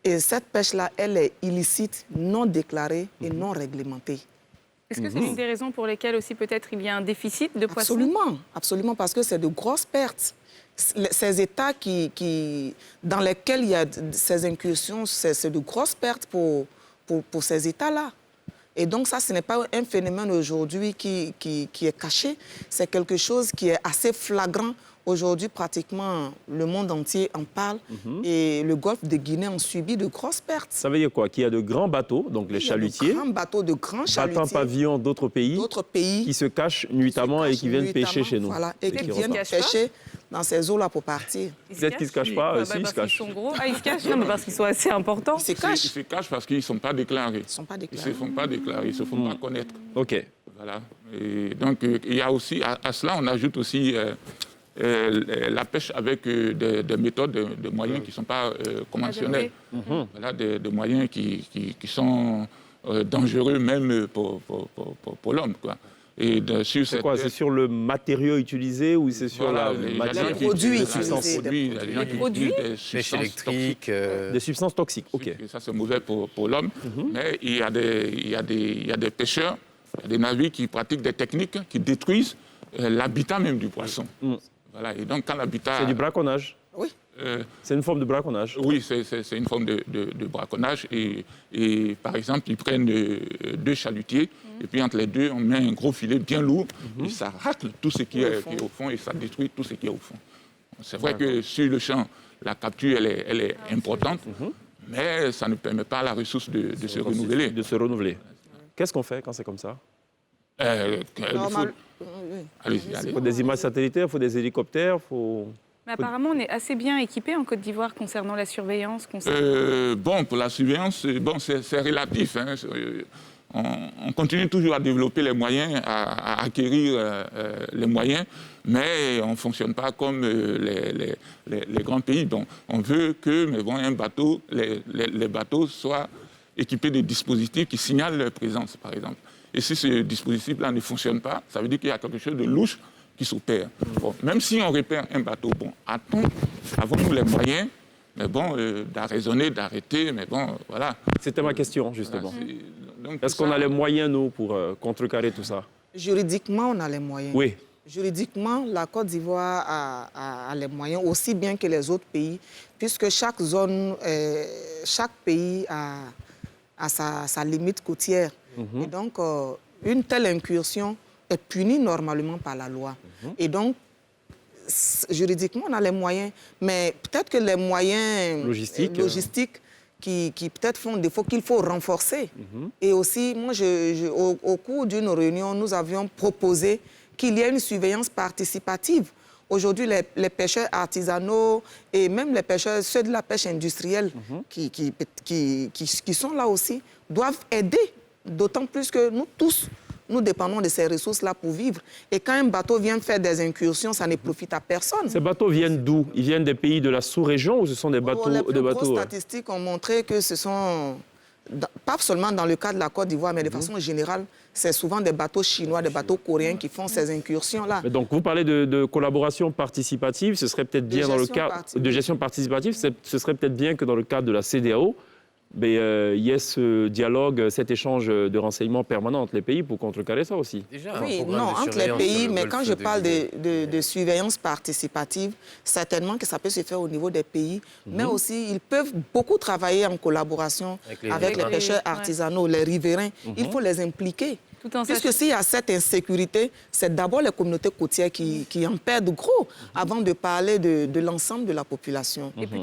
Et cette pêche-là, elle est illicite, non déclarée et non réglementée. Est-ce que c'est une des raisons pour lesquelles aussi peut-être il y a un déficit de poissons? Absolument, absolument, parce que c'est de grosses pertes. Ces États dans lesquels il y a ces incursions, c'est de grosses pertes pour ces États-là. Et donc ça, ce n'est pas un phénomène aujourd'hui qui est caché, c'est quelque chose qui est assez flagrant. Aujourd'hui, pratiquement, le monde entier en parle et le golfe de Guinée en subit de grosses pertes. Ça veut dire quoi? Qu'il y a de grands bateaux, donc les chalutiers, De grands bateaux, de grands chalutiers. battant pavillon d'autres pays, qui se cachent nuitamment et qui viennent pêcher chez nous. Voilà, et qui viennent repartent. pêcher dans ces eaux-là pour partir. Peut-être qu'ils ne se cachent pas, si, ils se Parce qu'ils cachent. sont gros. Ah, ils se cachent? Non, mais parce qu'ils sont assez importants. Ils se Ils cachent. se cachent parce qu'ils ne sont pas déclarés. Ils ne sont pas Ils ne déclarés. se font pas déclarer, ils ne se font pas connaître. OK. Voilà. Et donc, il y a aussi, à cela, on ajoute aussi la pêche avec des méthodes, des moyens qui ne sont pas conventionnels. Voilà, des moyens qui sont dangereux même pour l'homme, quoi. Et C'est quoi? C'est sur le matériau utilisé ou c'est sur la matière? Les produits utilisés. utilisés. Les produits des Pêche substances électrique. toxiques. Des substances toxiques, OK. Et ça, c'est mauvais pour l'homme. Mais il y a des pêcheurs, il y a des navires qui pratiquent des techniques qui détruisent l'habitat même du poisson. Voilà. Et donc, quand l'habitat... C'est du braconnage. Oui. C'est une forme de braconnage. Oui, c'est une forme de braconnage. Et par exemple, ils prennent 2 chalutiers, et puis entre les deux, on met un gros filet bien lourd, et ça racle tout ce qui est au fond, et ça détruit tout ce qui est au fond. C'est vrai que sur le champ, la capture, elle est importante, mais ça ne permet pas à la ressource de se renouveler. De se renouveler. Qu'est-ce qu'on fait quand c'est comme ça? Normal. Allez-y, Il allez. faut des images satellitaires, il faut des hélicoptères, il faut... Mais apparemment, on est assez bien équipé en Côte d'Ivoire concernant la surveillance. Bon, pour la surveillance, bon, c'est relatif. Hein. On continue toujours à développer les moyens, à acquérir les moyens, mais on ne fonctionne pas comme les grands pays. Donc, on veut que un bateau, les bateaux soient équipés de dispositifs qui signalent leur présence, par exemple. Et si ce dispositif-là ne fonctionne pas, ça veut dire qu'il y a quelque chose de louche qui s'opère. Bon, même si on repère un bateau, bon, avons-nous les moyens, mais bon, d'arraisonner, d'arrêter, mais bon, voilà. C'était ma question, justement. Voilà, donc, Est-ce qu'on a les moyens, nous, pour contrecarrer tout ça? Juridiquement, on a les moyens. Oui. Juridiquement, la Côte d'Ivoire a les moyens, aussi bien que les autres pays, puisque chaque zone, chaque pays a sa limite côtière. Et donc, une telle incursion est punie normalement par la loi. Et donc, juridiquement, on a les moyens, mais peut-être que les moyens logistiques qui peut-être font défaut, qu'il faut renforcer. Et aussi, moi, au cours d'une réunion, nous avions proposé qu'il y ait une surveillance participative. Aujourd'hui, les pêcheurs artisanaux et même les pêcheurs, ceux de la pêche industrielle qui sont là aussi, doivent aider, d'autant plus que nous tous, nous dépendons de ces ressources-là pour vivre. Et quand un bateau vient faire des incursions, ça ne profite à personne. Ces bateaux viennent d'où? Ils viennent des pays de la sous-région ou ce sont des bateaux... Les plus grosses statistiques ont montré que ce sont, pas seulement dans le cas de la Côte d'Ivoire, mais de façon générale, c'est souvent des bateaux chinois, des bateaux coréens qui font ces incursions-là. Donc vous parlez de collaboration participative, ce serait peut-être bien dans le cadre de gestion participative, ce serait peut-être bien que dans le cadre de la CEDEAO, il y ait ce dialogue, cet échange de renseignements permanent entre les pays pour contrecarrer ça aussi. Déjà, oui, non, entre les pays, mais quand je parle de surveillance participative, certainement que ça peut se faire au niveau des pays, mais aussi ils peuvent beaucoup travailler en collaboration avec les pêcheurs artisanaux, les riverains. Il faut les impliquer. Puisque s'il y a cette insécurité, c'est d'abord les communautés côtières qui en perdent gros avant de parler de l'ensemble de la population. Et puis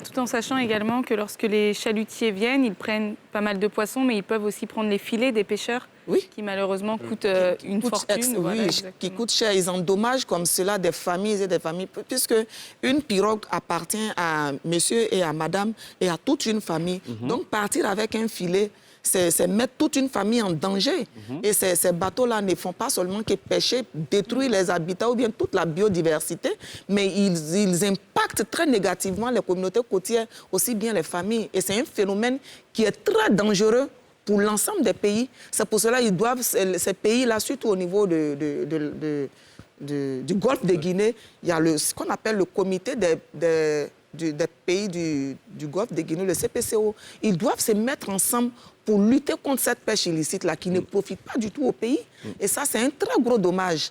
tout en sachant également que lorsque les chalutiers viennent, ils prennent pas mal de poissons, mais ils peuvent aussi prendre les filets des pêcheurs qui malheureusement coûtent une fortune. Oui, qui coûtent cher. Ils endommagent comme cela des familles et des familles, puisque une pirogue appartient à monsieur et à madame et à toute une famille. Donc partir avec un filet, c'est mettre toute une famille en danger. Et ces bateaux-là ne font pas seulement que pêcher, détruire les habitats ou bien toute la biodiversité, mais ils impactent très négativement les communautés côtières, aussi bien les familles. Et c'est un phénomène qui est très dangereux pour l'ensemble des pays. C'est pour cela qu'ils doivent, ces pays-là, surtout au niveau du Golfe de Guinée, il y a ce qu'on appelle le comité des pays du Golfe de Guinée, le CPCO. Ils doivent se mettre ensemble pour lutter contre cette pêche illicite-là qui ne profite pas du tout au pays. Et ça, c'est un très gros dommage.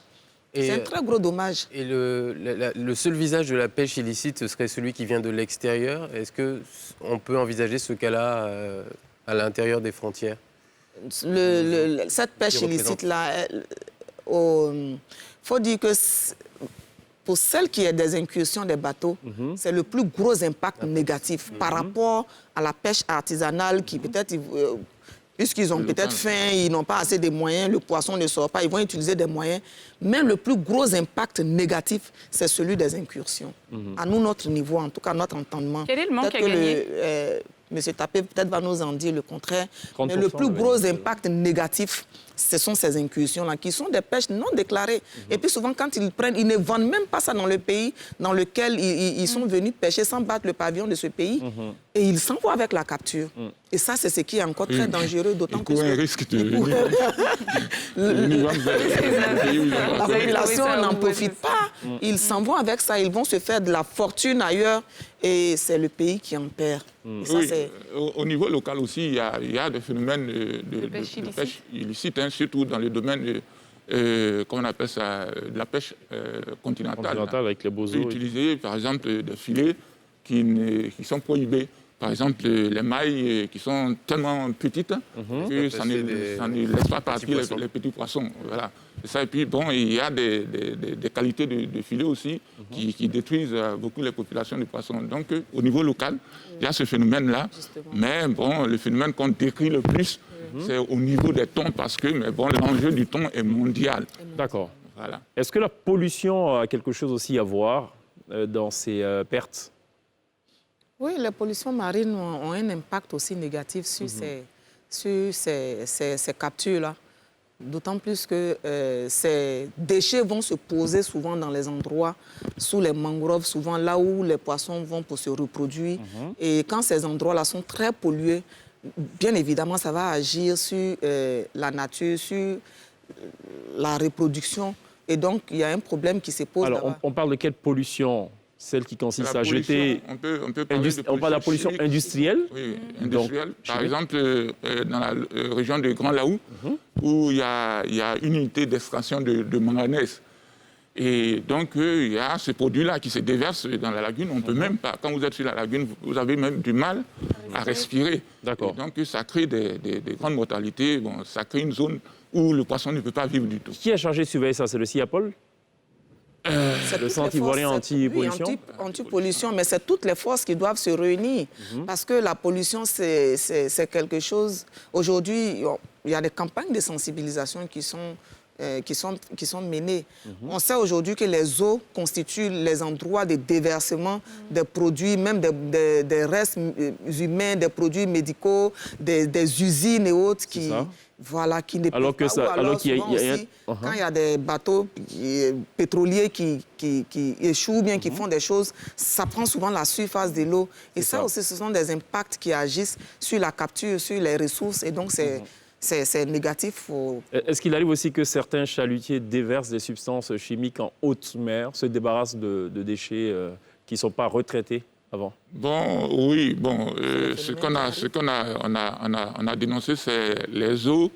C'est un très gros dommage. Et le seul visage de la pêche illicite, ce serait celui qui vient de l'extérieur. Est-ce qu'on peut envisager ce cas-là à l'intérieur des frontières? Cette pêche illicite-là, il faut dire que pour celle qui est des incursions des bateaux, c'est le plus gros impact négatif par rapport à la pêche artisanale qui peut-être, puisqu'ils ont peut-être faim, ils n'ont pas assez de moyens, le poisson ne sort pas, ils vont utiliser des moyens. Mais le plus gros impact négatif, c'est celui des incursions. À nous, notre niveau, en tout cas notre entendement. Quel est le manque à gagner? M. Tapé peut-être va nous en dire le contraire. Mais le plus gros impact négatif, ce sont ces incursions-là, qui sont des pêches non déclarées. Et puis souvent, quand ils prennent, ils ne vendent même pas ça dans le pays dans lequel ils sont venus pêcher sans battre le pavillon de ce pays. Et ils s'en vont avec la capture. Et ça, c'est ce qui est encore très dangereux, d'autant plus que... un risque de... La population n'en profite pas. Ils s'en vont avec ça. Ils vont se faire de la fortune ailleurs. Et c'est le pays qui en perd. Ça, au niveau local aussi, il y a des phénomènes de pêche illicite, hein, surtout dans le domaine, comment on appelle ça, de la pêche continentale. Avec les bozos. Utiliser, par exemple, des filets qui sont prohibés. Par exemple, les mailles qui sont tellement petites que ça ne laisse pas partir les petits poissons. Voilà. Et ça, et puis, bon, il y a des qualités de filets aussi qui détruisent beaucoup les populations de poissons. Donc, au niveau local, il y a ce phénomène-là. Mais bon, le phénomène qu'on décrit le plus, c'est au niveau des thons parce que l'enjeu du thon est mondial. D'accord. Voilà. Est-ce que la pollution a quelque chose aussi à voir dans ces pertes? Oui, les pollutions marines ont un impact aussi négatif sur ces captures-là. D'autant plus que ces déchets vont se poser souvent dans les endroits, sous les mangroves, souvent là où les poissons vont pour se reproduire. Et quand ces endroits-là sont très pollués, bien évidemment, ça va agir sur la nature, sur la reproduction. Et donc, il y a un problème qui se pose. Alors, on parle de quelle pollution? Celle qui consiste à jeter... On peut parler on parle de la pollution industrielle? Oui, industrielle. Par exemple, dans la région de Grand Laou, où il y a une unité d'extraction de manganèse. Et donc, il y a ce produit-là qui se déverse dans la lagune. On ne peut même pas, quand vous êtes sur la lagune, vous avez même du mal à respirer. D'accord. Donc, ça crée des grandes mortalités. Bon, ça crée une zone où le poisson ne peut pas vivre du tout. Qui est chargé de surveiller ça? C'est le CIAPOL? Le Centre ivoirien anti-pollution? Oui, anti-pollution, mais c'est toutes les forces qui doivent se réunir. Parce que la pollution, c'est quelque chose... Aujourd'hui, il y a des campagnes de sensibilisation qui sont menées. On sait aujourd'hui que les eaux constituent les endroits de déversement des produits, même des restes humains, des produits médicaux, des usines et autres qui... Voilà, qui ne alors peuvent que pas. ça, alors qu'il y a, aussi, quand il y a des bateaux pétroliers qui échouent, bien qui font des choses, ça prend souvent la surface de l'eau. Et ça aussi, ce sont des impacts qui agissent sur la capture, sur les ressources. Et donc, c'est négatif. Est-ce qu'il arrive aussi que certains chalutiers déversent des substances chimiques en haute mer, se débarrassent de déchets qui ne sont pas retraités avant? Bon, oui, bon, ce qu'on a dénoncé, c'est les eaux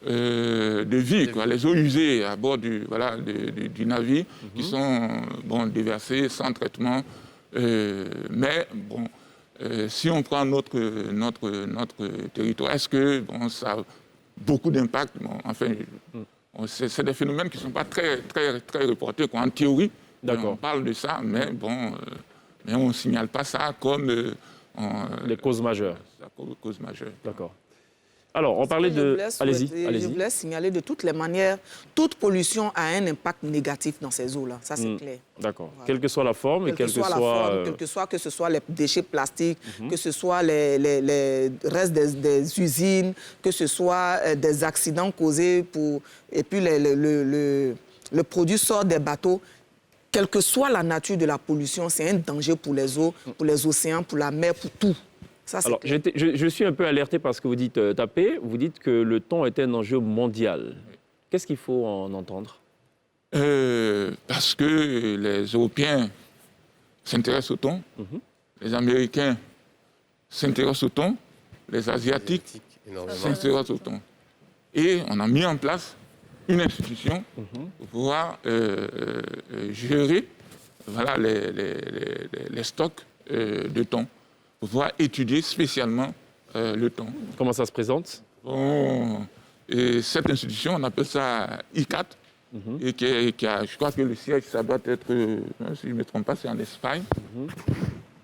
de vie, quoi, les eaux usées à bord du navire qui sont déversées sans traitement. Mais bon, si on prend notre territoire, est-ce que ça a beaucoup d'impact? Enfin, c'est des phénomènes qui ne sont pas très reportés, quoi. En théorie, on parle de ça, mais bon... mais on ne signale pas ça comme... les causes majeures. Cause majeure. D'accord. Alors, on parlait de... Allez-y, Je allez-y. voulais signaler de toutes les manières, toute pollution a un impact négatif dans ces eaux-là. Ça, c'est clair. D'accord. Voilà. Quelle que soit la forme et Quelle que soit la forme, que ce soit les déchets plastiques, que ce soit les restes des usines, que ce soit des accidents causés et puis le produit sort des bateaux. Quelle que soit la nature de la pollution, c'est un danger pour les eaux, pour les océans, pour la mer, pour tout. Ça, c'est Alors, clair. je suis un peu alerté parce que vous dites taper, vous dites que le thon est un enjeu mondial. Qu'est-ce qu'il faut en entendre? Parce que les Européens s'intéressent au thon, les Américains s'intéressent au thon, les Asiatiques Énormément. s'intéressent au thon. Et on a mis en place une institution pour pouvoir gérer voilà, les stocks de thon, pour pouvoir étudier spécialement le thon. Comment ça se présente? Bon, et cette institution, on appelle ça ICAT, et qui a, je crois que le siège, ça doit être, si je ne me trompe pas, c'est en Espagne.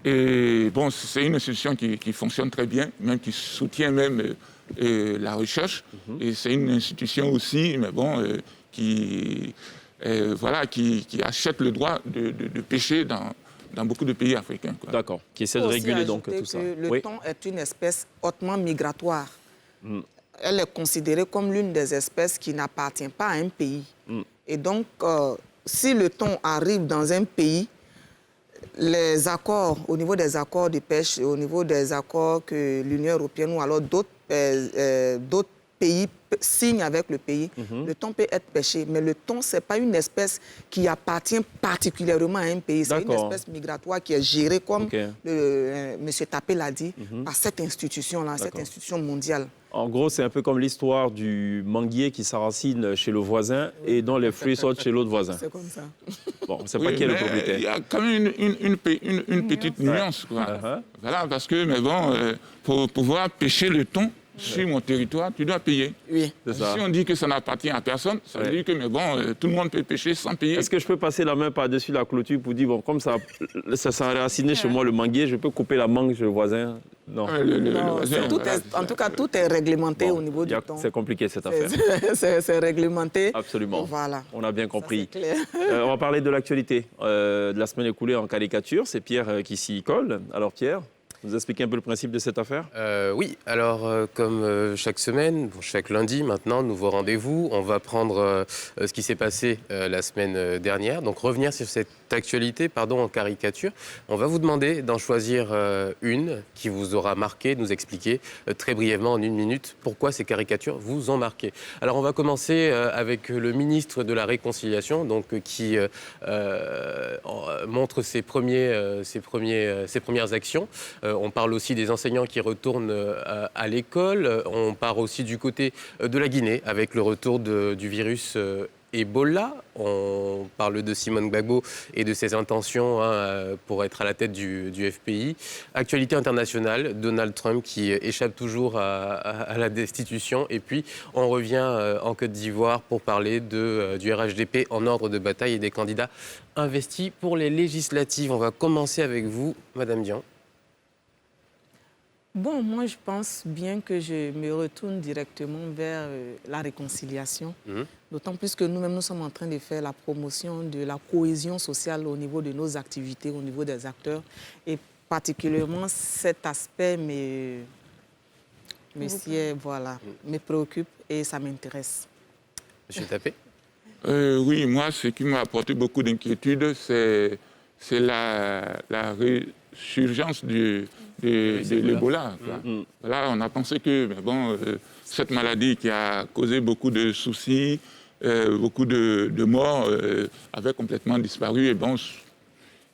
Et bon, c'est une institution qui fonctionne très bien, même qui soutient même la recherche. Et c'est une institution aussi, mais bon, qui achète le droit de pêcher dans beaucoup de pays africains. Quoi. D'accord. Qui essaie de Il faut aussi réguler donc ajouter tout ça. que le Oui. thon est une espèce hautement migratoire. Elle est considérée comme l'une des espèces qui n'appartient pas à un pays. Et donc, si le thon arrive dans un pays, les accords, au niveau des accords de pêche, au niveau des accords que l'Union européenne ou alors d'autres pays signent avec le pays, le thon peut être pêché. Mais le thon, ce n'est pas une espèce qui appartient particulièrement à un pays. C'est une D'accord. espèce migratoire qui est gérée, comme Ok. M. Tapé l'a dit, par cette institution-là, cette D'accord. institution mondiale. En gros, c'est un peu comme l'histoire du manguier qui s'enracine chez le voisin et dont les fruits sortent chez l'autre voisin. C'est comme ça. Bon, on ne sait pas Oui, qui est le mais propriétaire. il y a quand même une petite nuance. Quoi. Voilà, parce que, mais bon, pour pouvoir pêcher le thon sur mon territoire, tu dois payer. Oui. C'est ça. Si on dit que ça n'appartient à personne, ça veut dire que, mais bon, tout le monde peut pêcher sans payer. Est-ce que je peux passer la main par-dessus la clôture pour dire, bon, comme ça s'est enraciné chez moi le manguier, je peux couper la mangue chez le voisin? Non. Non, voisin, tout voilà, est- en tout cas, tout est réglementé Bon, au niveau du il y a- thon. C'est compliqué cette affaire. C'est réglementé. Absolument. Voilà. On a bien Ça, compris. c'est clair. On va parler de l'actualité de la semaine écoulée en caricature. C'est Pierre qui s'y colle. Alors Pierre, vous expliquez un peu le principe de cette affaire? Oui, alors comme chaque semaine, bon, chaque lundi maintenant, nouveau rendez-vous. On va prendre ce qui s'est passé la semaine dernière, donc revenir sur cette actualité en caricature. On va vous demander d'en choisir une qui vous aura marqué, de nous expliquer très brièvement en 1 minute pourquoi ces caricatures vous ont marqué. Alors on va commencer avec le ministre de la Réconciliation, donc qui montre ses premières actions. On parle aussi des enseignants qui retournent à l'école. On part aussi du côté de la Guinée avec le retour du virus Ebola. On parle de Simone Gbagbo et de ses intentions pour être à la tête du FPI. Actualité internationale, Donald Trump qui échappe toujours à la destitution. Et puis, on revient en Côte d'Ivoire pour parler du RHDP en ordre de bataille et des candidats investis pour les législatives. On va commencer avec vous, Madame Dian. Bon, moi, je pense bien que je me retourne directement vers la réconciliation. D'autant plus que nous-mêmes, nous sommes en train de faire la promotion de la cohésion sociale au niveau de nos activités, au niveau des acteurs. Et particulièrement, cet aspect me préoccupe et ça m'intéresse. Monsieur Tapé. Oui, moi, ce qui m'a apporté beaucoup d'inquiétude, c'est la résurgence de l'Ebola. Voilà, on a pensé que cette maladie qui a causé beaucoup de soucis, beaucoup de morts, avait complètement disparu.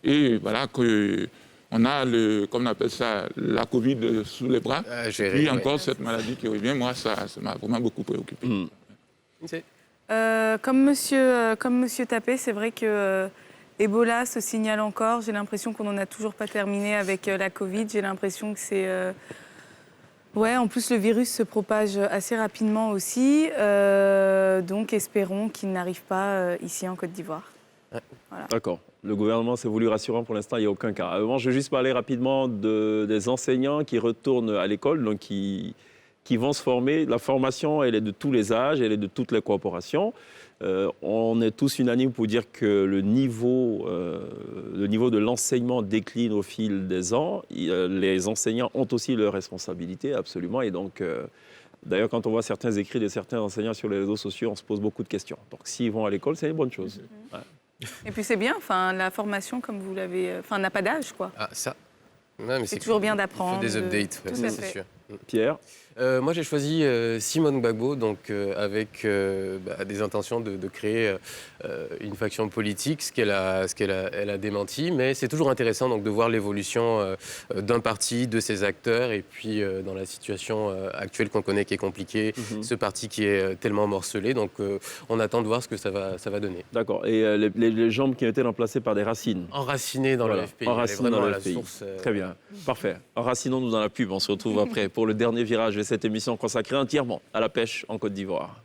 Et voilà qu'on a comme on appelle ça, la Covid sous les bras. Puis encore cette maladie qui revient, moi, ça m'a vraiment beaucoup préoccupé. Comme monsieur Tapé, c'est vrai que Ebola se signale encore. J'ai l'impression qu'on n'en a toujours pas terminé avec la Covid. J'ai l'impression que c'est... en plus, le virus se propage assez rapidement aussi. Donc, espérons qu'il n'arrive pas ici en Côte d'Ivoire. Voilà. D'accord. Le gouvernement s'est voulu rassurant. Pour l'instant, il n'y a aucun cas. Avant, je vais juste parler rapidement des enseignants qui retournent à l'école, donc qui qui vont se former. La formation, elle est de tous les âges, elle est de toutes les corporations. On est tous unanimes pour dire que le niveau de l'enseignement décline au fil des ans. Les enseignants ont aussi leurs responsabilités, absolument. Et donc, d'ailleurs, quand on voit certains écrits de certains enseignants sur les réseaux sociaux, on se pose beaucoup de questions. Donc, s'ils vont à l'école, c'est une bonne chose. Ouais. Et puis c'est bien, enfin, la formation, comme vous l'avez... Enfin, n'a pas d'âge, quoi. Ah, ça. Ouais, mais C'est toujours bien Il d'apprendre. faut des updates, ouais, Tout ça, à c'est fait. sûr. Pierre? Moi, j'ai choisi Simone Gbagbo, donc avec des intentions de créer une faction politique, ce qu'elle a démenti. Mais c'est toujours intéressant donc, de voir l'évolution d'un parti, de ses acteurs, et puis dans la situation actuelle qu'on connaît qui est compliquée, ce parti qui est tellement morcelé. Donc, on attend de voir ce que ça va donner. D'accord. Et les jambes qui ont été remplacées par des racines? Enraciné dans Voilà. le FPI. Enraciné dans vraiment le à la FPI. source. Très bien. Parfait. Enracinons-nous dans la pub. On se retrouve après pour le dernier virage de cette émission consacrée entièrement à la pêche en Côte d'Ivoire.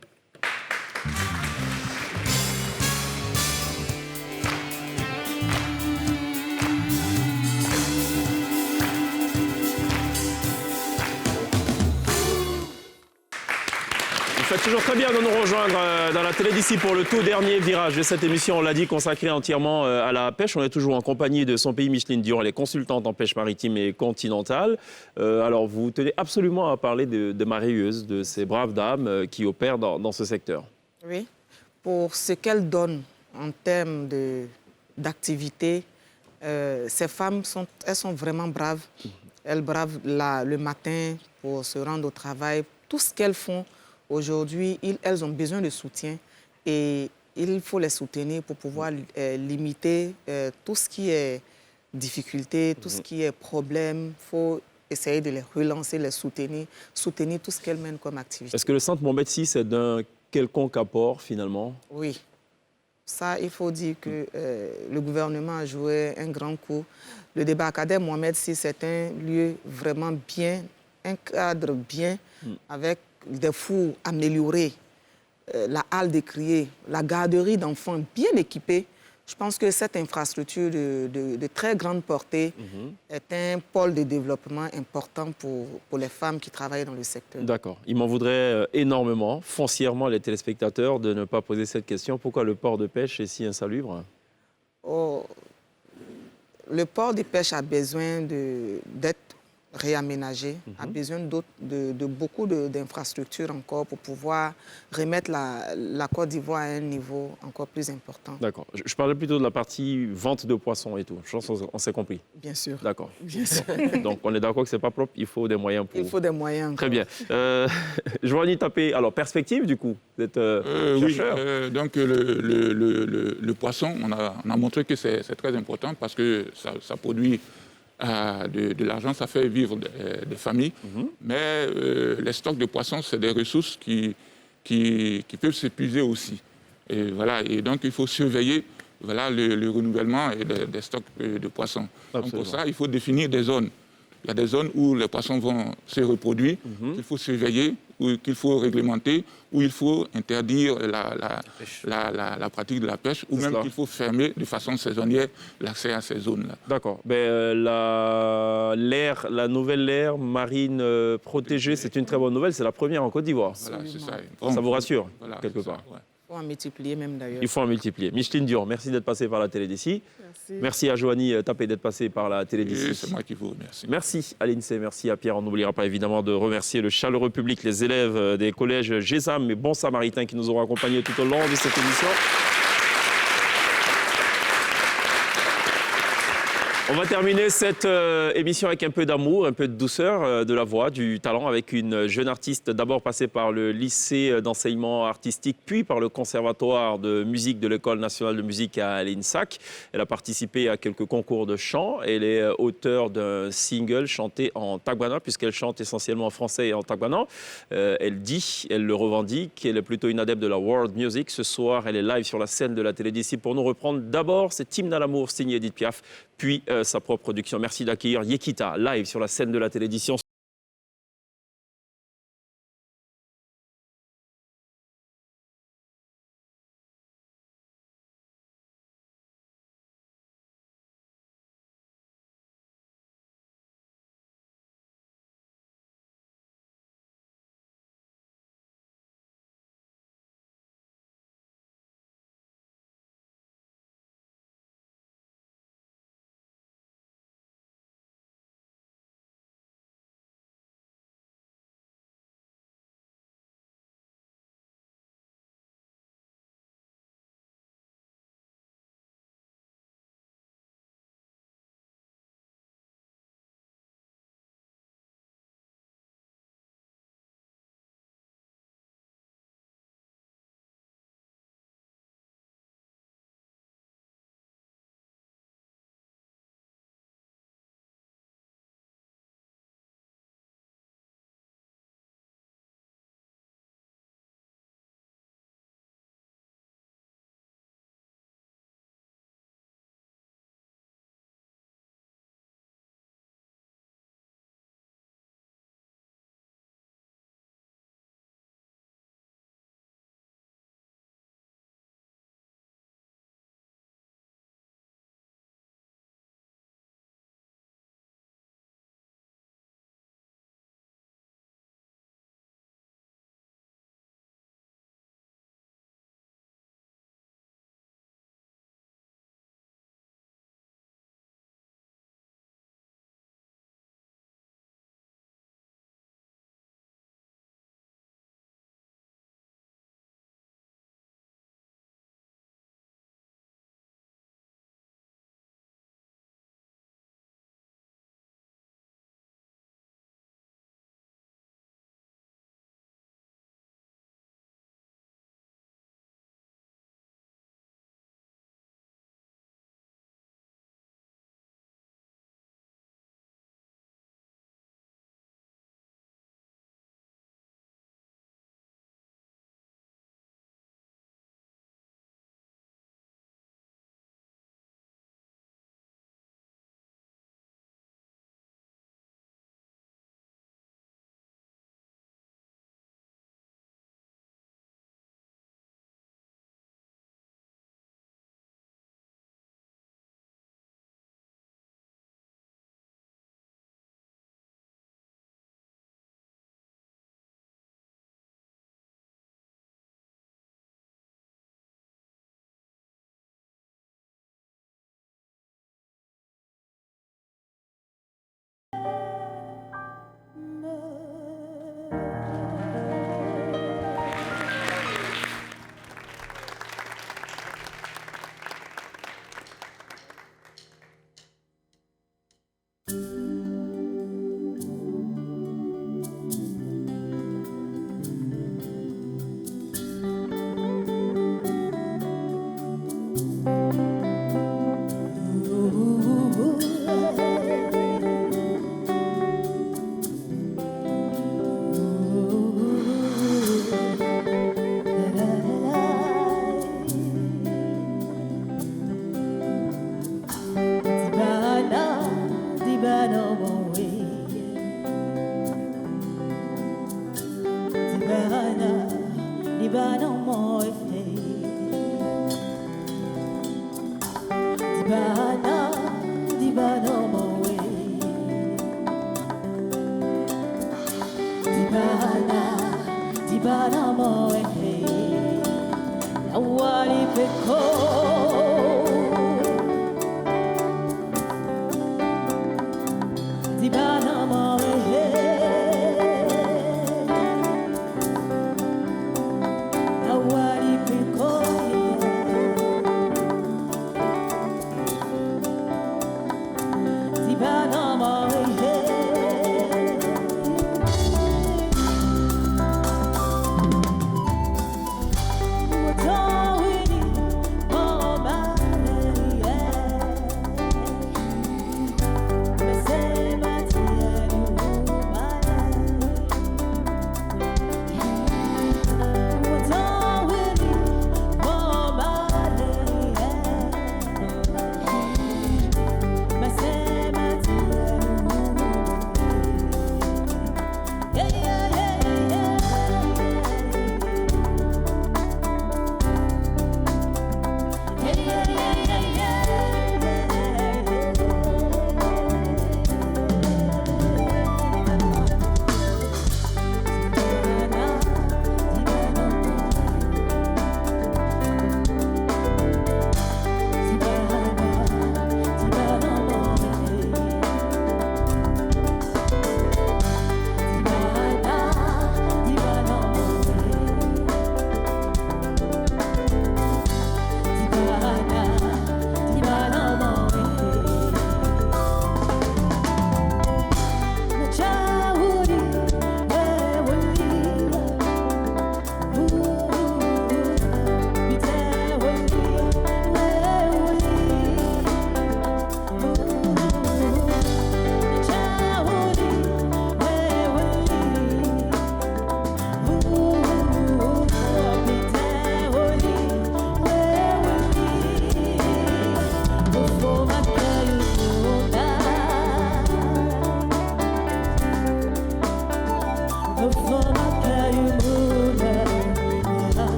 Vous faites toujours très bien de nous rejoindre dans la télé d'ici pour le tout dernier virage de cette émission, on l'a dit, consacrée entièrement à la pêche. On est toujours en compagnie de son pays, Micheline Dior, elle est consultante en pêche maritime et continentale. Alors, vous tenez absolument à parler de mareyeuses, de ces braves dames qui opèrent dans ce secteur. Oui, pour ce qu'elles donnent en termes d'activité, ces femmes elles sont vraiment braves. Elles bravent le matin pour se rendre au travail. Tout ce qu'elles font aujourd'hui, elles ont besoin de soutien et il faut les soutenir pour pouvoir limiter tout ce qui est difficulté, tout ce qui est problème. Il faut essayer de les relancer, les soutenir tout ce qu'elles mènent comme activité. Est-ce que le centre Mohamed VI est d'un quelconque apport finalement? Oui. Ça, il faut dire que le gouvernement a joué un grand coup. Le débarcadère Mohamed VI, c'est un lieu vraiment bien, un cadre bien, avec des fours améliorés, la halle de criée, la garderie d'enfants bien équipée. Je pense que cette infrastructure de très grande portée est un pôle de développement important pour les femmes qui travaillent dans le secteur. D'accord. Il m'en voudrait énormément, foncièrement, les téléspectateurs, de ne pas poser cette question. Pourquoi le port de pêche est si insalubre? Le port de pêche a besoin d'être réaménagé, a besoin de beaucoup d'infrastructures encore pour pouvoir remettre la Côte d'Ivoire à un niveau encore plus important. D'accord. Je parlais plutôt de la partie vente de poissons et tout. Je pense qu'on s'est compris. Bien sûr. D'accord. Bien sûr. Donc, on est d'accord que ce n'est pas propre, il faut des moyens pour... Il faut des moyens. Très bien. Joanie Tapé, alors, perspective, du coup, vous êtes chercheur. Oui, donc le poisson, on a montré que c'est très important parce que ça produit de l'argent, ça fait vivre des familles. Mais les stocks de poissons, c'est des ressources qui peuvent s'épuiser aussi. Et, voilà, et donc, il faut surveiller le renouvellement des stocks de poissons. Donc, pour ça, il faut définir des zones. Il y a des zones où les poissons vont se reproduire, qu'il faut surveiller, ou qu'il faut réglementer, où il faut interdire la pratique de la pêche, ou même qu'il faut fermer de façon saisonnière l'accès à ces zones-là. D'accord. La nouvelle aire marine protégée, c'est une très bonne nouvelle. C'est la première en Côte d'Ivoire. Voilà, c'est ça. Ça vous rassure, Voilà, quelque part. ouais. Il faut en multiplier même d'ailleurs. Il faut en multiplier. Micheline Dior, merci d'être passée par la télé d'ici. Merci à Joanie Tapé d'être passée par la télé d'ici. C'est moi qui vous remercie. Merci à l'INSEE, merci à Pierre. On n'oubliera pas évidemment de remercier le chaleureux public, les élèves des collèges GESAM et Bons Samaritains qui nous auront accompagnés tout au long de cette émission. On va terminer cette émission avec un peu d'amour, un peu de douceur, de la voix, du talent, avec une jeune artiste d'abord passée par le lycée d'enseignement artistique, puis par le conservatoire de musique de l'École nationale de musique à l'INSAC. Elle a participé à quelques concours de chant. Elle est auteure d'un single chanté en tagbana, puisqu'elle chante essentiellement en français et en tagbana. Elle dit, elle le revendique, elle est plutôt une adepte de la world music. Ce soir, elle est live sur la scène de la télé d'ici pour nous reprendre d'abord cet hymne à l'amour signé Edith Piaf, puis sa propre production. Merci d'accueillir Yekita, live sur la scène de la télévision.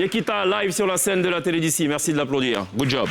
Yekita, live sur la scène de la télé d'ici. Merci de l'applaudir. Good job.